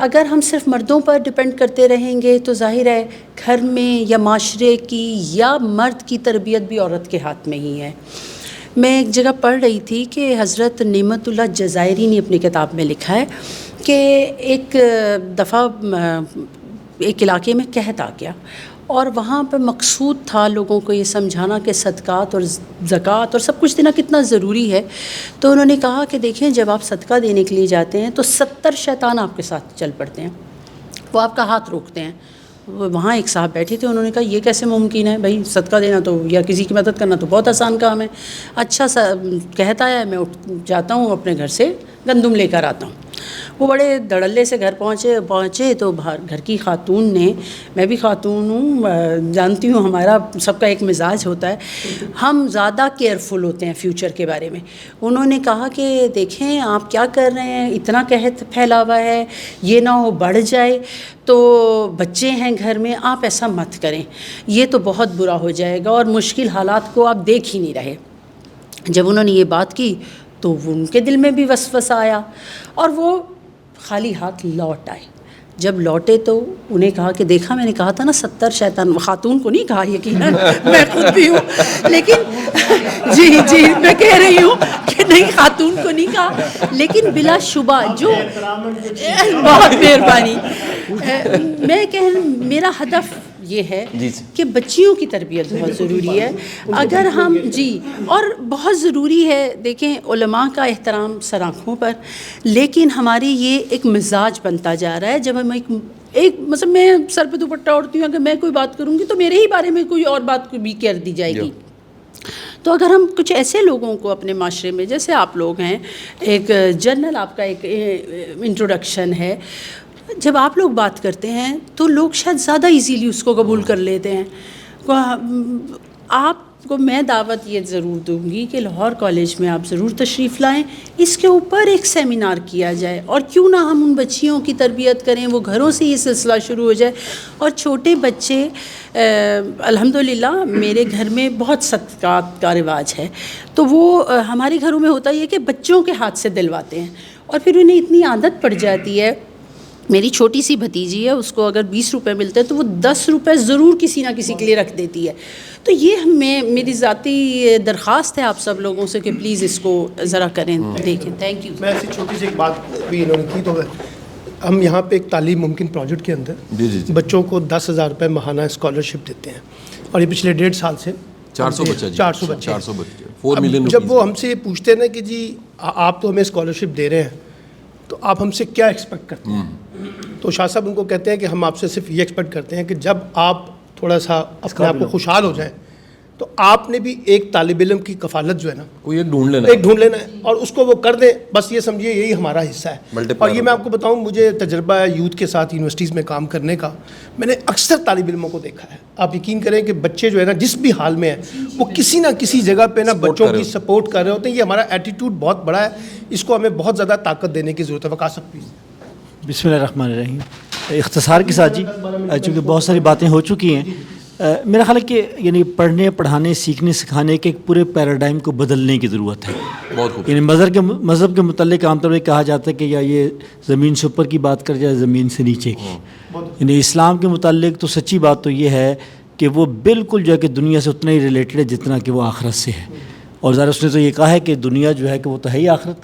اگر ہم صرف مردوں پر ڈپینڈ کرتے رہیں گے تو ظاہر ہے گھر میں یا معاشرے کی یا مرد کی تربیت بھی عورت کے ہاتھ میں ہی ہے. میں ایک جگہ پڑھ رہی تھی کہ حضرت نعمت اللہ جزائری نے اپنی کتاب میں لکھا ہے کہ ایک دفعہ ایک علاقے میں قحط آ گیا، اور وہاں پہ مقصود تھا لوگوں کو یہ سمجھانا کہ صدقات اور زکوٰۃ اور سب کچھ دینا کتنا ضروری ہے. تو انہوں نے کہا کہ دیکھیں، جب آپ صدقہ دینے کے لیے جاتے ہیں تو 70 شیطان آپ کے ساتھ چل پڑتے ہیں، وہ آپ کا ہاتھ روکتے ہیں. وہاں ایک صاحب بیٹھے تھے، انہوں نے کہا یہ کیسے ممکن ہے بھائی، صدقہ دینا تو یا کسی کی مدد کرنا تو بہت آسان کام ہے. اچھا سا کہتا ہے، میں اٹھ جاتا ہوں اپنے گھر سے گندم لے کر آتا ہوں. وہ بڑے دھڑلے سے گھر پہنچے تو گھر کی خاتون نے، میں بھی خاتون ہوں، جانتی ہوں ہمارا سب کا ایک مزاج ہوتا ہے، ہم زیادہ کیئرفل ہوتے ہیں فیوچر کے بارے میں. انہوں نے کہا کہ دیکھیں آپ کیا کر رہے ہیں، اتنا قحط پھیلا ہوا ہے، یہ نہ ہو بڑھ جائے، تو بچے ہیں گھر میں، آپ ایسا مت کریں، یہ تو بہت برا ہو جائے گا اور مشکل حالات کو آپ دیکھ ہی نہیں رہے. جب انہوں نے یہ بات کی تو ان کے دل میں بھی وسوسہ آیا اور وہ خالی ہاتھ لوٹ آئے. جب لوٹے تو انہیں کہا کہ دیکھا، میں نے کہا تھا نا 70 شیطان، خاتون کو نہیں کہا یقیناً، میں خود بھی ہوں، لیکن جی میں کہہ رہی ہوں کہ نہیں، خاتون کو نہیں کہا، لیکن بلا شبہ جو بہت مہربانی، میرا ہدف یہ ہے کہ بچیوں کی تربیت بہت ضروری ہے. اگر ہم اور بہت ضروری ہے، دیکھیں علماء کا احترام سر آنکھوں پر، لیکن ہماری یہ ایک مزاج بنتا جا رہا ہے. جب ہم ایک مطلب میں سر پہ دوپٹہ اوڑھتی ہوں، اگر میں کوئی بات کروں گی تو میرے ہی بارے میں کوئی اور بات بھی کر دی جائے گی. تو اگر ہم کچھ ایسے لوگوں کو اپنے معاشرے میں، جیسے آپ لوگ ہیں، ایک جنرل آپ کا ایک انٹروڈکشن ہے، جب آپ لوگ بات کرتے ہیں تو لوگ شاید زیادہ ایزیلی اس کو قبول کر لیتے ہیں. آپ کو میں دعوت یہ ضرور دوں گی کہ لاہور کالج میں آپ ضرور تشریف لائیں، اس کے اوپر ایک سیمینار کیا جائے، اور کیوں نہ ہم ان بچیوں کی تربیت کریں، وہ گھروں سے یہ سلسلہ شروع ہو جائے. اور چھوٹے بچے، الحمدللہ میرے گھر میں بہت صدقات کا رواج ہے، تو وہ ہمارے گھروں میں ہوتا یہ کہ بچوں کے ہاتھ سے دلواتے ہیں، اور پھر انہیں اتنی عادت پڑ جاتی ہے. میری چھوٹی سی بھتیجی ہے، اس کو اگر 20 روپے ملتے ہیں تو وہ 10 روپے ضرور کسی نہ کسی کے لیے رکھ دیتی ہے. تو یہ میری ذاتی درخواست ہے آپ سب لوگوں سے کہ پلیز اس کو ذرا کریں، دیکھیں. Thank you. میں ایسی چھوٹی سی ایک بات بھی انہوں نے کی، تو ہم یہاں پہ ایک تعلیم ممکن پروجیکٹ کے اندر بچوں کو 10,000 روپے ماہانہ اسکالرشپ دیتے ہیں، اور یہ پچھلے 1.5 سال سے 400 بچے. جب وہ ہم سے یہ پوچھتے ہیں نا کہ جی آپ تو ہمیں اسکالرشپ دے رہے ہیں، تو آپ ہم سے کیا ایکسپیکٹ کرتے ہیں؟ تو شاہ صاحب ان کو کہتے ہیں کہ ہم آپ سے صرف یہ ایکسپیکٹ کرتے ہیں کہ جب آپ تھوڑا سا اپنے آپ کو خوشحال ہو جائیں تو آپ نے بھی ایک طالب علم کی کفالت جو ہے نا، کوئی ایک ڈھونڈ لینا ہے، اور اس کو وہ کر دیں. بس یہ سمجھیے یہی ہمارا حصہ ہے. اور یہ میں آپ کو بتاؤں، مجھے تجربہ ہے یوتھ کے ساتھ یونیورسٹیز میں کام کرنے کا. میں نے اکثر طالب علموں کو دیکھا ہے، آپ یقین کریں کہ بچے جو ہے نا جس بھی حال میں ہیں وہ کسی نہ کسی جگہ پہ نا بچوں کی سپورٹ کر رہے ہوتے ہیں. یہ ہمارا ایٹیٹیوڈ بہت بڑا ہے، اس کو ہمیں بہت زیادہ طاقت دینے کی ضرورت ہے. وقاص صاحب پلیز. بسم اللہ الرحمن الرحیم. اختصار کے ساتھ جی، چونکہ بہت ساری باتیں ہو چکی ہیں، میرا خیال ہے کہ یعنی پڑھنے، پڑھانے، سیکھنے، سکھانے کے ایک پورے پیراڈائم کو بدلنے کی ضرورت ہے. یعنی مذہب کے متعلق عام طور پہ کہا جاتا ہے کہ یا یہ زمین سے اوپر کی بات کر جائے زمین سے نیچے کی. یعنی اسلام کے متعلق تو سچی بات تو یہ ہے کہ وہ بالکل جو ہے کہ دنیا سے اتنا ہی ریلیٹڈ ہے جتنا کہ وہ آخرت سے ہے. اور ذرا اس نے تو یہ کہا ہے کہ دنیا جو ہے کہ وہ تو ہے ہی آخرت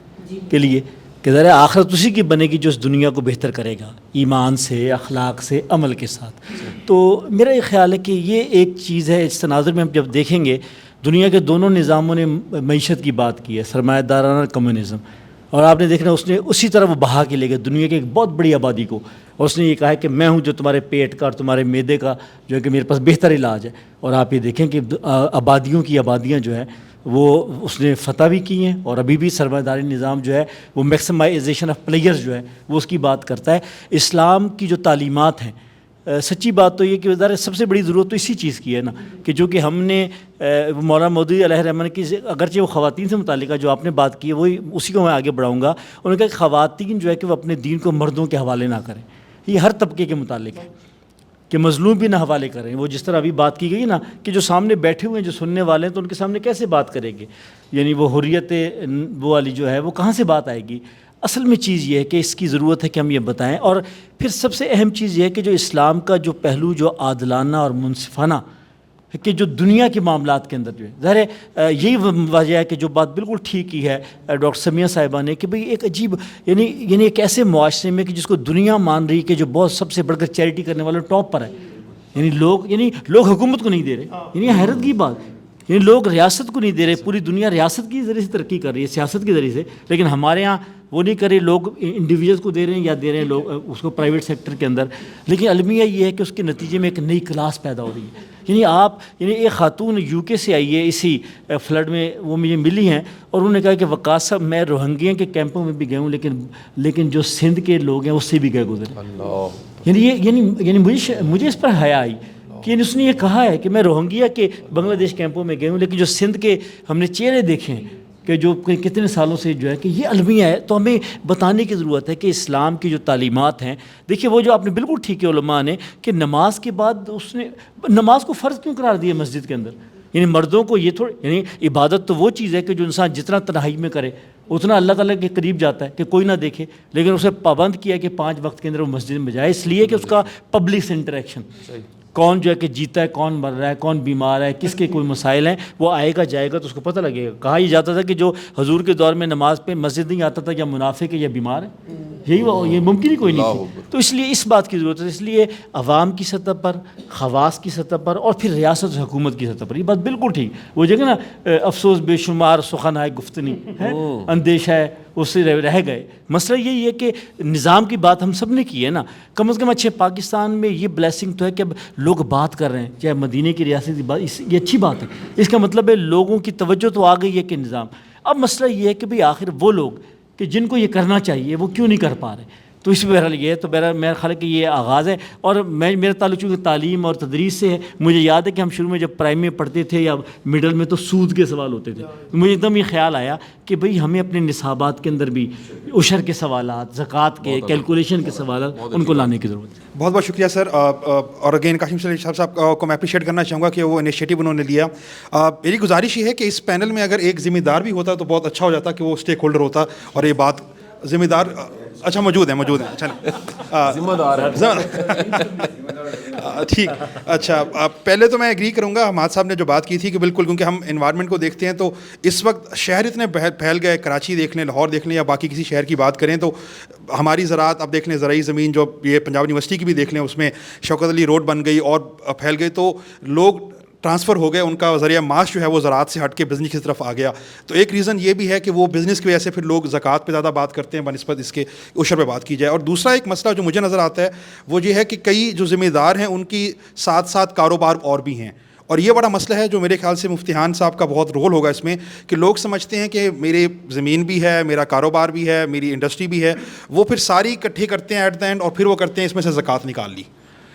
کے لیے، کہ ذرا آخرت اسی کی بنے گی جو اس دنیا کو بہتر کرے گا، ایمان سے، اخلاق سے، عمل کے ساتھ. تو میرا یہ خیال ہے کہ یہ ایک چیز ہے. اس تناظر میں ہم جب دیکھیں گے دنیا کے دونوں نظاموں نے معیشت کی بات کی ہے، سرمایہ دارانہ کمیونزم، اور آپ نے دیکھنا اس نے اسی طرح وہ بہا کے لے گئے دنیا کی ایک بہت بڑی آبادی کو، اور اس نے یہ کہا ہے کہ میں ہوں جو تمہارے پیٹ کا اور تمہارے معدے کا جو ہے کہ میرے پاس بہتر علاج ہے. اور آپ یہ دیکھیں کہ آبادیوں کی آبادیاں جو ہیں وہ اس نے فتح بھی کی ہیں، اور ابھی بھی سرمایہ داری نظام جو ہے وہ میکسیمائزیشن آف پلیئرز جو ہے وہ اس کی بات کرتا ہے. اسلام کی جو تعلیمات ہیں، سچی بات تو یہ کہ ظاہر سب سے بڑی ضرورت تو اسی چیز کی ہے نا، کہ جو کہ ہم نے مولانا مودودی علیہ رحمۃ کی، اگرچہ وہ خواتین سے متعلق جو آپ نے بات کی ہے وہی اسی کو میں آگے بڑھاؤں گا. انہوں نے کہا کہ خواتین جو ہے کہ وہ اپنے دین کو مردوں کے حوالے نہ کریں. یہ ہر طبقے کے متعلق ہے کہ مظلوم بھی نہ حوالے کریں. وہ جس طرح ابھی بات کی گئی نا کہ جو سامنے بیٹھے ہوئے ہیں، جو سننے والے ہیں، تو ان کے سامنے کیسے بات کریں گے؟ یعنی وہ حریت وہ والی جو ہے وہ کہاں سے بات آئے گی؟ اصل میں چیز یہ ہے کہ اس کی ضرورت ہے کہ ہم یہ بتائیں. اور پھر سب سے اہم چیز یہ ہے کہ جو اسلام کا جو پہلو جو عادلانہ اور منصفانہ کہ جو دنیا کے معاملات کے اندر جو ہے، ظاہر ہے یہی وجہ ہے کہ جو بات بالکل ٹھیک کی ہے ڈاکٹر سمیہ صاحبہ نے کہ بھئی ایک عجیب یعنی ایک ایسے معاشرے میں کہ جس کو دنیا مان رہی کہ جو بہت سب سے بڑھ کر چیریٹی کرنے والے ٹاپ پر ہے، یعنی لوگ حکومت کو نہیں دے رہے. یعنی حیرت کی بات، یعنی لوگ ریاست کو نہیں دے رہے. پوری دنیا ریاست کے ذریعے سے ترقی کر رہی ہے، سیاست کے ذریعے سے، لیکن ہمارے یہاں وہ نہیں کر رہے. لوگ انڈیویجولس کو دے رہے ہیں یا دے رہے ہیں لوگ اس کو پرائیویٹ سیکٹر کے اندر. لیکن المیہ یہ ہے کہ اس کے نتیجے میں ایک نئی کلاس پیدا ہو رہی ہے. یعنی ایک خاتون یو کے سے آئی ہے اسی فلڈ میں، وہ مجھے ملی ہیں اور انہوں نے کہا کہ وقاص صاحب میں روہنگیا کے کیمپوں میں بھی گئے ہوں لیکن جو سندھ کے لوگ ہیں اس سے بھی گئے گزرے. یعنی مجھے اس پر حیا آئی کہ اس نے یہ کہا ہے کہ میں روہنگیا کے بنگلہ دیش کیمپوں میں گئے ہوں، لیکن جو سندھ کے ہم نے چہرے دیکھے ہیں کہ جو کتنے سالوں سے جو ہے کہ یہ المیہ ہے. تو ہمیں بتانے کی ضرورت ہے کہ اسلام کی جو تعلیمات ہیں، دیکھیے وہ جو آپ نے بالکل ٹھیک ہے علماء نے کہ نماز کے بعد اس نے نماز کو فرض کیوں قرار دیا مسجد کے اندر. یعنی مردوں کو یہ یعنی عبادت تو وہ چیز ہے کہ جو انسان جتنا تنہائی میں کرے اتنا اللہ تعالیٰ کے قریب جاتا ہے کہ کوئی نہ دیکھے، لیکن اسے پابند کیا کہ 5 وقت کے اندر وہ مسجد میں جائے، اس لیے کہ اس کا پبلک سے انٹریکشن، کون جو ہے کہ جیتا ہے، کون مر رہا ہے، کون بیمار ہے، کس کے کوئی مسائل ہیں، وہ آئے گا جائے گا تو اس کو پتہ لگے گا. کہا یہ جاتا تھا کہ جو حضور کے دور میں نماز پہ مسجد نہیں آتا تھا یا منافق ہے یا بیمار ہے، یہ ممکن ہی کوئی نہیں تھی. تو اس لیے اس بات کی ضرورت ہے. اس لیے عوام کی سطح پر، خواص کی سطح پر، اور پھر ریاست حکومت کی سطح پر یہ بات بالکل ٹھیک. وہ جگہ نا افسوس بے شمار سخن ہے گفتنی ہے، اندیشہ ہے اس سے رہ گئے. مسئلہ یہی ہے کہ نظام کی بات ہم سب نے کی ہے نا, کم از کم اچھے پاکستان میں یہ بلیسنگ تو ہے کہ اب لوگ بات کر رہے ہیں, چاہے مدینے کی ریاست کی بات, یہ اچھی بات ہے. اس کا مطلب ہے لوگوں کی توجہ تو آ گئی ہے کہ نظام. اب مسئلہ یہ ہے کہ بھئی آخر وہ لوگ کہ جن کو یہ کرنا چاہیے وہ کیوں نہیں کر پا رہے. تو اس بہرحال یہ ہے, تو بہرحال میرا خیال ہے کہ یہ آغاز ہے. اور میرا تعلق چونکہ تعلیم اور تدریس سے ہے, مجھے یاد ہے کہ ہم شروع میں جب پرائمری میں پڑھتے تھے یا مڈل میں تو سود کے سوال ہوتے تھے. مجھے ایک دم یہ خیال آیا کہ بھئی ہمیں اپنے نصابات کے اندر بھی عشر کے سوالات, زکوٰۃ کے کیلکولیشن کے سوالات ان کو لانے کی ضرورت ہے. بہت بہت شکریہ سر. اور اگین قاسم ملی صاحب کو میں اپریشیٹ کرنا چاہوں گا کہ وہ انیشیٹو انہوں نے لیا. میری گزارش یہ ہے کہ اس پینل میں اگر ایک ذمہ دار بھی ہوتا تو بہت اچھا ہو جاتا کہ وہ اسٹیک ہولڈر ہوتا اور یہ بات ذمہ دار اچھا موجود ہیں چلیں ذمہ دار ٹھیک. اچھا پہلے تو میں ایگری کروں گا حماد صاحب نے جو بات کی تھی کہ بالکل, کیونکہ ہم انوائرمنٹ کو دیکھتے ہیں تو اس وقت شہر اتنے پھیل گئے, کراچی دیکھ لیں, لاہور دیکھ لیں یا باقی کسی شہر کی بات کریں تو ہماری زراعت اب دیکھ لیں, زرعی زمین جو یہ پنجاب یونیورسٹی کی بھی دیکھ لیں, اس میں شوکت علی روڈ بن گئی اور پھیل گئی, تو لوگ ٹرانسفر ہو گئے, ان کا ذریعہ معاش جو ہے وہ زراعت سے ہٹ کے بزنس کی طرف آ گیا. تو ایک ریزن یہ بھی ہے کہ وہ بزنس کی وجہ سے پھر لوگ زکوٰۃ پہ زیادہ بات کرتے ہیں بنسبت اس کے عشر پہ بات کی جائے. اور دوسرا ایک مسئلہ جو مجھے نظر آتا ہے وہ یہ ہے کہ کئی جو ذمہ دار ہیں ان کی ساتھ ساتھ کاروبار اور بھی ہیں, اور یہ بڑا مسئلہ ہے جو میرے خیال سے مفتیان صاحب کا بہت رول ہوگا اس میں, کہ لوگ سمجھتے ہیں کہ میرے زمین بھی ہے, میرا کاروبار بھی ہے, میری انڈسٹری بھی ہے, وہ پھر ساری اکٹھے کرتے ہیں ایٹ دا اینڈ اور پھر وہ کرتے ہیں اس میں سے زکوٰۃ نکال لی,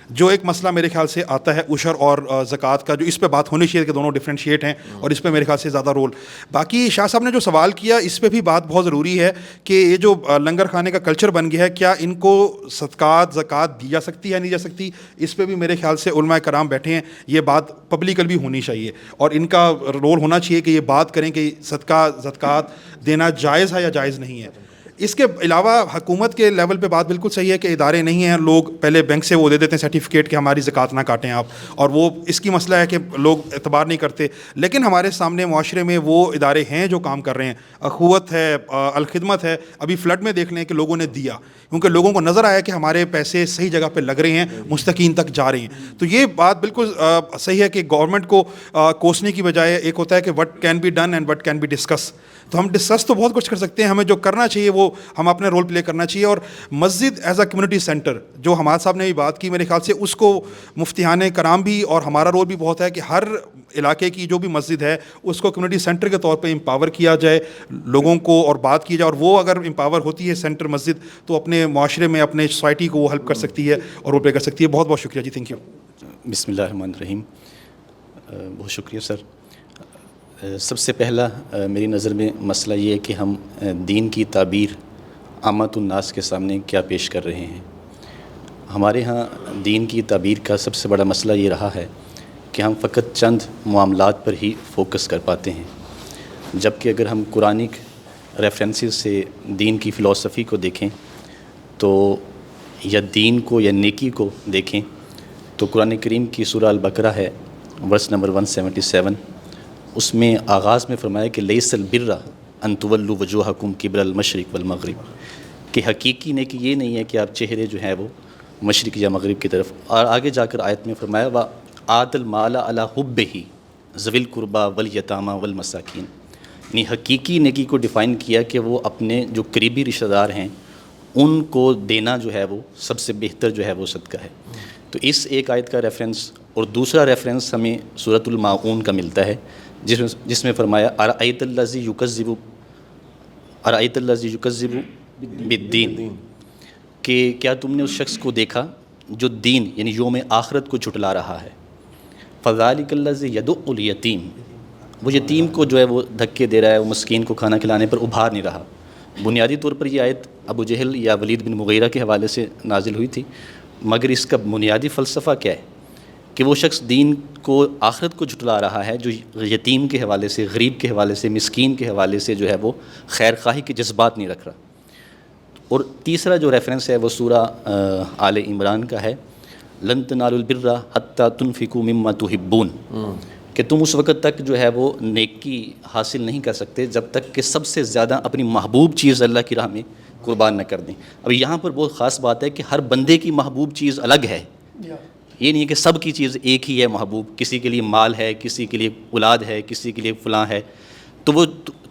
جو ایک مسئلہ میرے خیال سے آتا ہے عشر اور زکوٰۃ کا, جو اس پہ بات ہونی چاہیے کہ دونوں ڈفرینشیٹ ہیں, اور اس پہ میرے خیال سے زیادہ رول. باقی شاہ صاحب نے جو سوال کیا اس پہ بھی بات بہت ضروری ہے کہ یہ جو لنگر خانے کا کلچر بن گیا ہے, کیا ان کو صدقات زکوٰۃ دی جا سکتی ہے نہیں جا سکتی, اس پہ بھی میرے خیال سے علماء کرام بیٹھے ہیں, یہ بات پبلکل بھی ہونی چاہیے اور ان کا رول ہونا چاہیے کہ یہ بات کریں کہ صدقہ زکوٰۃ دینا جائز ہے یا جائز نہیں ہے. اس کے علاوہ حکومت کے لیول پہ بات بالکل صحیح ہے کہ ادارے نہیں ہیں, لوگ پہلے بینک سے وہ دے دیتے ہیں سرٹیفکیٹ کہ ہماری زکوٰۃ نہ کاٹیں آپ, اور وہ اس کی مسئلہ ہے کہ لوگ اعتبار نہیں کرتے. لیکن ہمارے سامنے معاشرے میں وہ ادارے ہیں جو کام کر رہے ہیں, اخوت ہے, الخدمت ہے. ابھی فلڈ میں دیکھ لیں کہ لوگوں نے دیا کیونکہ لوگوں کو نظر آیا کہ ہمارے پیسے صحیح جگہ پہ لگ رہے ہیں, مستقین تک جا رہے ہیں. تو یہ بات بالکل صحیح ہے کہ گورنمنٹ کو کوسنے کی بجائے ایک ہوتا ہے کہ what can be done and what can be discuss. تو ہم ڈسکس تو بہت کچھ کر سکتے ہیں, ہمیں جو کرنا چاہیے وہ ہم اپنے رول پلے کرنا چاہیے. اور مسجد ایز اے کمیونٹی سینٹر جو حماد صاحب نے بھی بات کی, میرے خیال سے اس کو مفتیان کرام بھی اور ہمارا رول بھی بہت ہے کہ ہر علاقے کی جو بھی مسجد ہے اس کو کمیونٹی سینٹر کے طور پہ امپاور کیا جائے لوگوں کو, اور بات کی جائے, اور وہ اگر امپاور ہوتی ہے سینٹر مسجد تو اپنے معاشرے میں اپنے سوسائٹی کو وہ ہیلپ کر سکتی ہے اور رول پلے کر سکتی ہے. بہت بہت شکریہ جی, تھینک یو. بسم اللہ الرحمن الرحیم. بہت شکریہ سر. سب سے پہلا میری نظر میں مسئلہ یہ ہے کہ ہم دین کی تعبیر عامت الناس کے سامنے کیا پیش کر رہے ہیں. ہمارے ہاں دین کی تعبیر کا سب سے بڑا مسئلہ یہ رہا ہے کہ ہم فقط چند معاملات پر ہی فوکس کر پاتے ہیں, جبکہ اگر ہم قرآنک ریفرنسز سے دین کی فلسفی کو دیکھیں تو یا دین کو یا نیکی کو دیکھیں تو قرآن کریم کی سورہ البقرہ ہے ورس نمبر 177, اس میں آغاز میں فرمایا کہ لیس البر ان تولوا وجوہکم قبل المشرق والمغرب, کہ حقیقی نیکی یہ نہیں ہے کہ آپ چہرے جو ہیں وہ مشرق یا مغرب کی طرف. اور آگے جا کر آیت میں فرمایا وآت المال علی حبہ ذوی القربى والیتامى والمساکین, یعنی حقیقی نیکی کو ڈیفائن کیا کہ وہ اپنے جو قریبی رشتہ دار ہیں ان کو دینا جو ہے وہ سب سے بہتر جو ہے وہ صدقہ ہے. تو اس ایک آیت کا ریفرنس, اور دوسرا ریفرنس ہمیں سورۃ الماعون کا ملتا ہے جس میں فرمایا ارأیت الذی یکذب بالدین, کہ کیا تم نے اس شخص کو دیکھا جو دین یعنی یوم آخرت کو جھٹلا رہا ہے. فذلک الذی یدع الیتیم, وہ یتیم کو جو ہے وہ دھکے دے رہا ہے, وہ مسکین کو کھانا کھلانے پر ابھار نہیں رہا. بنیادی طور پر یہ آیت ابو جہل یا ولید بن مغیرہ کے حوالے سے نازل ہوئی تھی, مگر اس کا بنیادی فلسفہ کیا ہے کہ وہ شخص دین کو آخرت کو جھٹلا رہا ہے جو یتیم کے حوالے سے, غریب کے حوالے سے, مسکین کے حوالے سے جو ہے وہ خیر خواہی کے جذبات نہیں رکھ رہا. اور تیسرا جو ریفرنس ہے وہ سورہ آل عمران کا ہے لن تنالوا البر حتی تنفقوا مما تحبون, کہ تم اس وقت تک جو ہے وہ نیکی حاصل نہیں کر سکتے جب تک کہ سب سے زیادہ اپنی محبوب چیز اللہ کی راہ میں قربان نہ کر دیں. اب یہاں پر بہت خاص بات ہے کہ ہر بندے کی محبوب چیز الگ ہے, یہ نہیں ہے کہ سب کی چیز ایک ہی ہے محبوب. کسی کے لیے مال ہے, کسی کے لیے اولاد ہے, کسی کے لیے فلاں ہے, تو وہ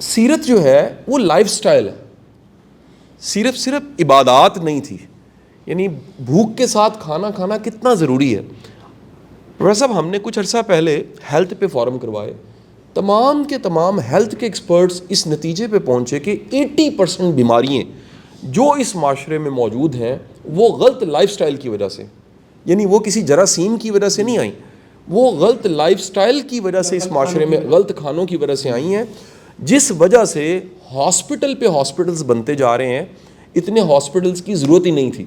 سیرت جو ہے وہ لائف سٹائل ہے، صرف عبادات نہیں تھی. یعنی بھوک کے ساتھ کھانا کھانا کتنا ضروری ہے. پروفیسر صاحب ہم نے کچھ عرصہ پہلے ہیلتھ پہ فورم کروائے، تمام کے تمام ہیلتھ کے ایکسپرٹس اس نتیجے پہ پہنچے کہ 80% بیماریاں جو اس معاشرے میں موجود ہیں وہ غلط لائف سٹائل کی وجہ سے، یعنی وہ کسی جراثیم کی وجہ سے نہیں آئیں، وہ غلط لائف سٹائل کی وجہ سے اس معاشرے میں غلط کھانوں کی وجہ سے آئی ہیں، جس وجہ سے ہاسپٹل پہ ہاسپٹلز بنتے جا رہے ہیں. اتنے ہاسپٹلز کی ضرورت ہی نہیں تھی.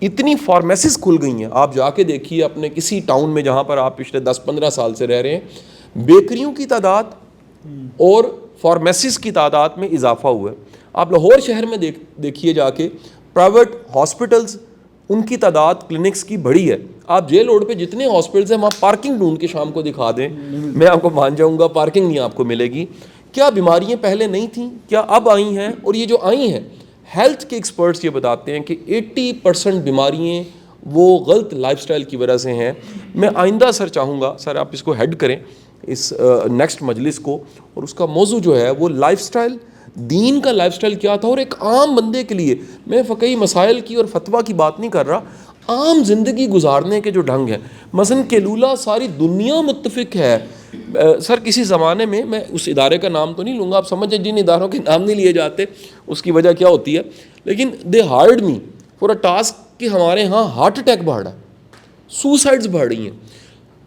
اتنی فارمیسیز کھل گئی ہیں. آپ جا کے دیکھیے اپنے کسی ٹاؤن میں جہاں پر آپ پچھلے 10-15 سال سے رہ رہے ہیں، بیکریوں کی تعداد اور فارمیسیز کی تعداد میں اضافہ ہوا ہے. آپ لاہور شہر میں دیکھیے جا کے پرائیویٹ ہاسپٹلز، ان کی تعداد کلینکس کی بڑی ہے. آپ جیل روڈ پہ جتنے ہاسپٹلز ہیں وہاں پارکنگ ڈھونڈ کے شام کو دکھا دیں، میں آپ کو مان جاؤں گا پارکنگ نہیں آپ کو ملے گی. کیا بیماریاں پہلے نہیں تھیں؟ کیا اب آئی ہیں؟ اور یہ جو آئی ہیں، ہیلتھ کے ایکسپرٹس یہ بتاتے ہیں کہ 80% بیماریاں وہ غلط لائف سٹائل کی وجہ سے ہیں. میں آئندہ سر چاہوں گا سر آپ اس کو ہیڈ کریں اس نیکسٹ مجلس کو، اور اس کا موضوع جو ہے وہ لائف سٹائل، دین کا لائف سٹائل کیا تھا. اور ایک عام بندے کے لیے، میں فقہی مسائل کی اور فتویٰ کی بات نہیں کر رہا، عام زندگی گزارنے کے جو ڈھنگ ہیں. مثلا کیلولا ساری دنیا متفق ہے. سر کسی زمانے میں اس ادارے کا نام تو نہیں لوں گا، آپ سمجھیں جن اداروں کے نام نہیں لیے جاتے اس کی وجہ کیا ہوتی ہے، لیکن they hired me for a task کہ ہمارے ہاں ہارٹ اٹیک بڑھ رہا ہے، سوسائڈز بڑھ رہی ہیں.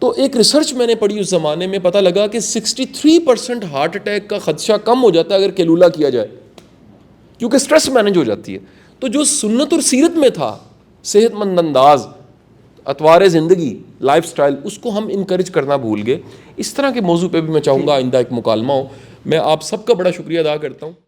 تو ایک ریسرچ میں نے پڑھی اس زمانے میں، پتہ لگا کہ 63% ہارٹ اٹیک کا خدشہ کم ہو جاتا ہے اگر کیلولا کیا جائے، کیونکہ سٹریس مینج ہو جاتی ہے. تو جو سنت اور سیرت میں تھا، صحت مند انداز، اطوار زندگی، لائف سٹائل، اس کو ہم انکریج کرنا بھول گئے. اس طرح کے موضوع پہ بھی میں چاہوں گا آئندہ ایک مکالمہ ہو. میں آپ سب کا بڑا شکریہ ادا کرتا ہوں.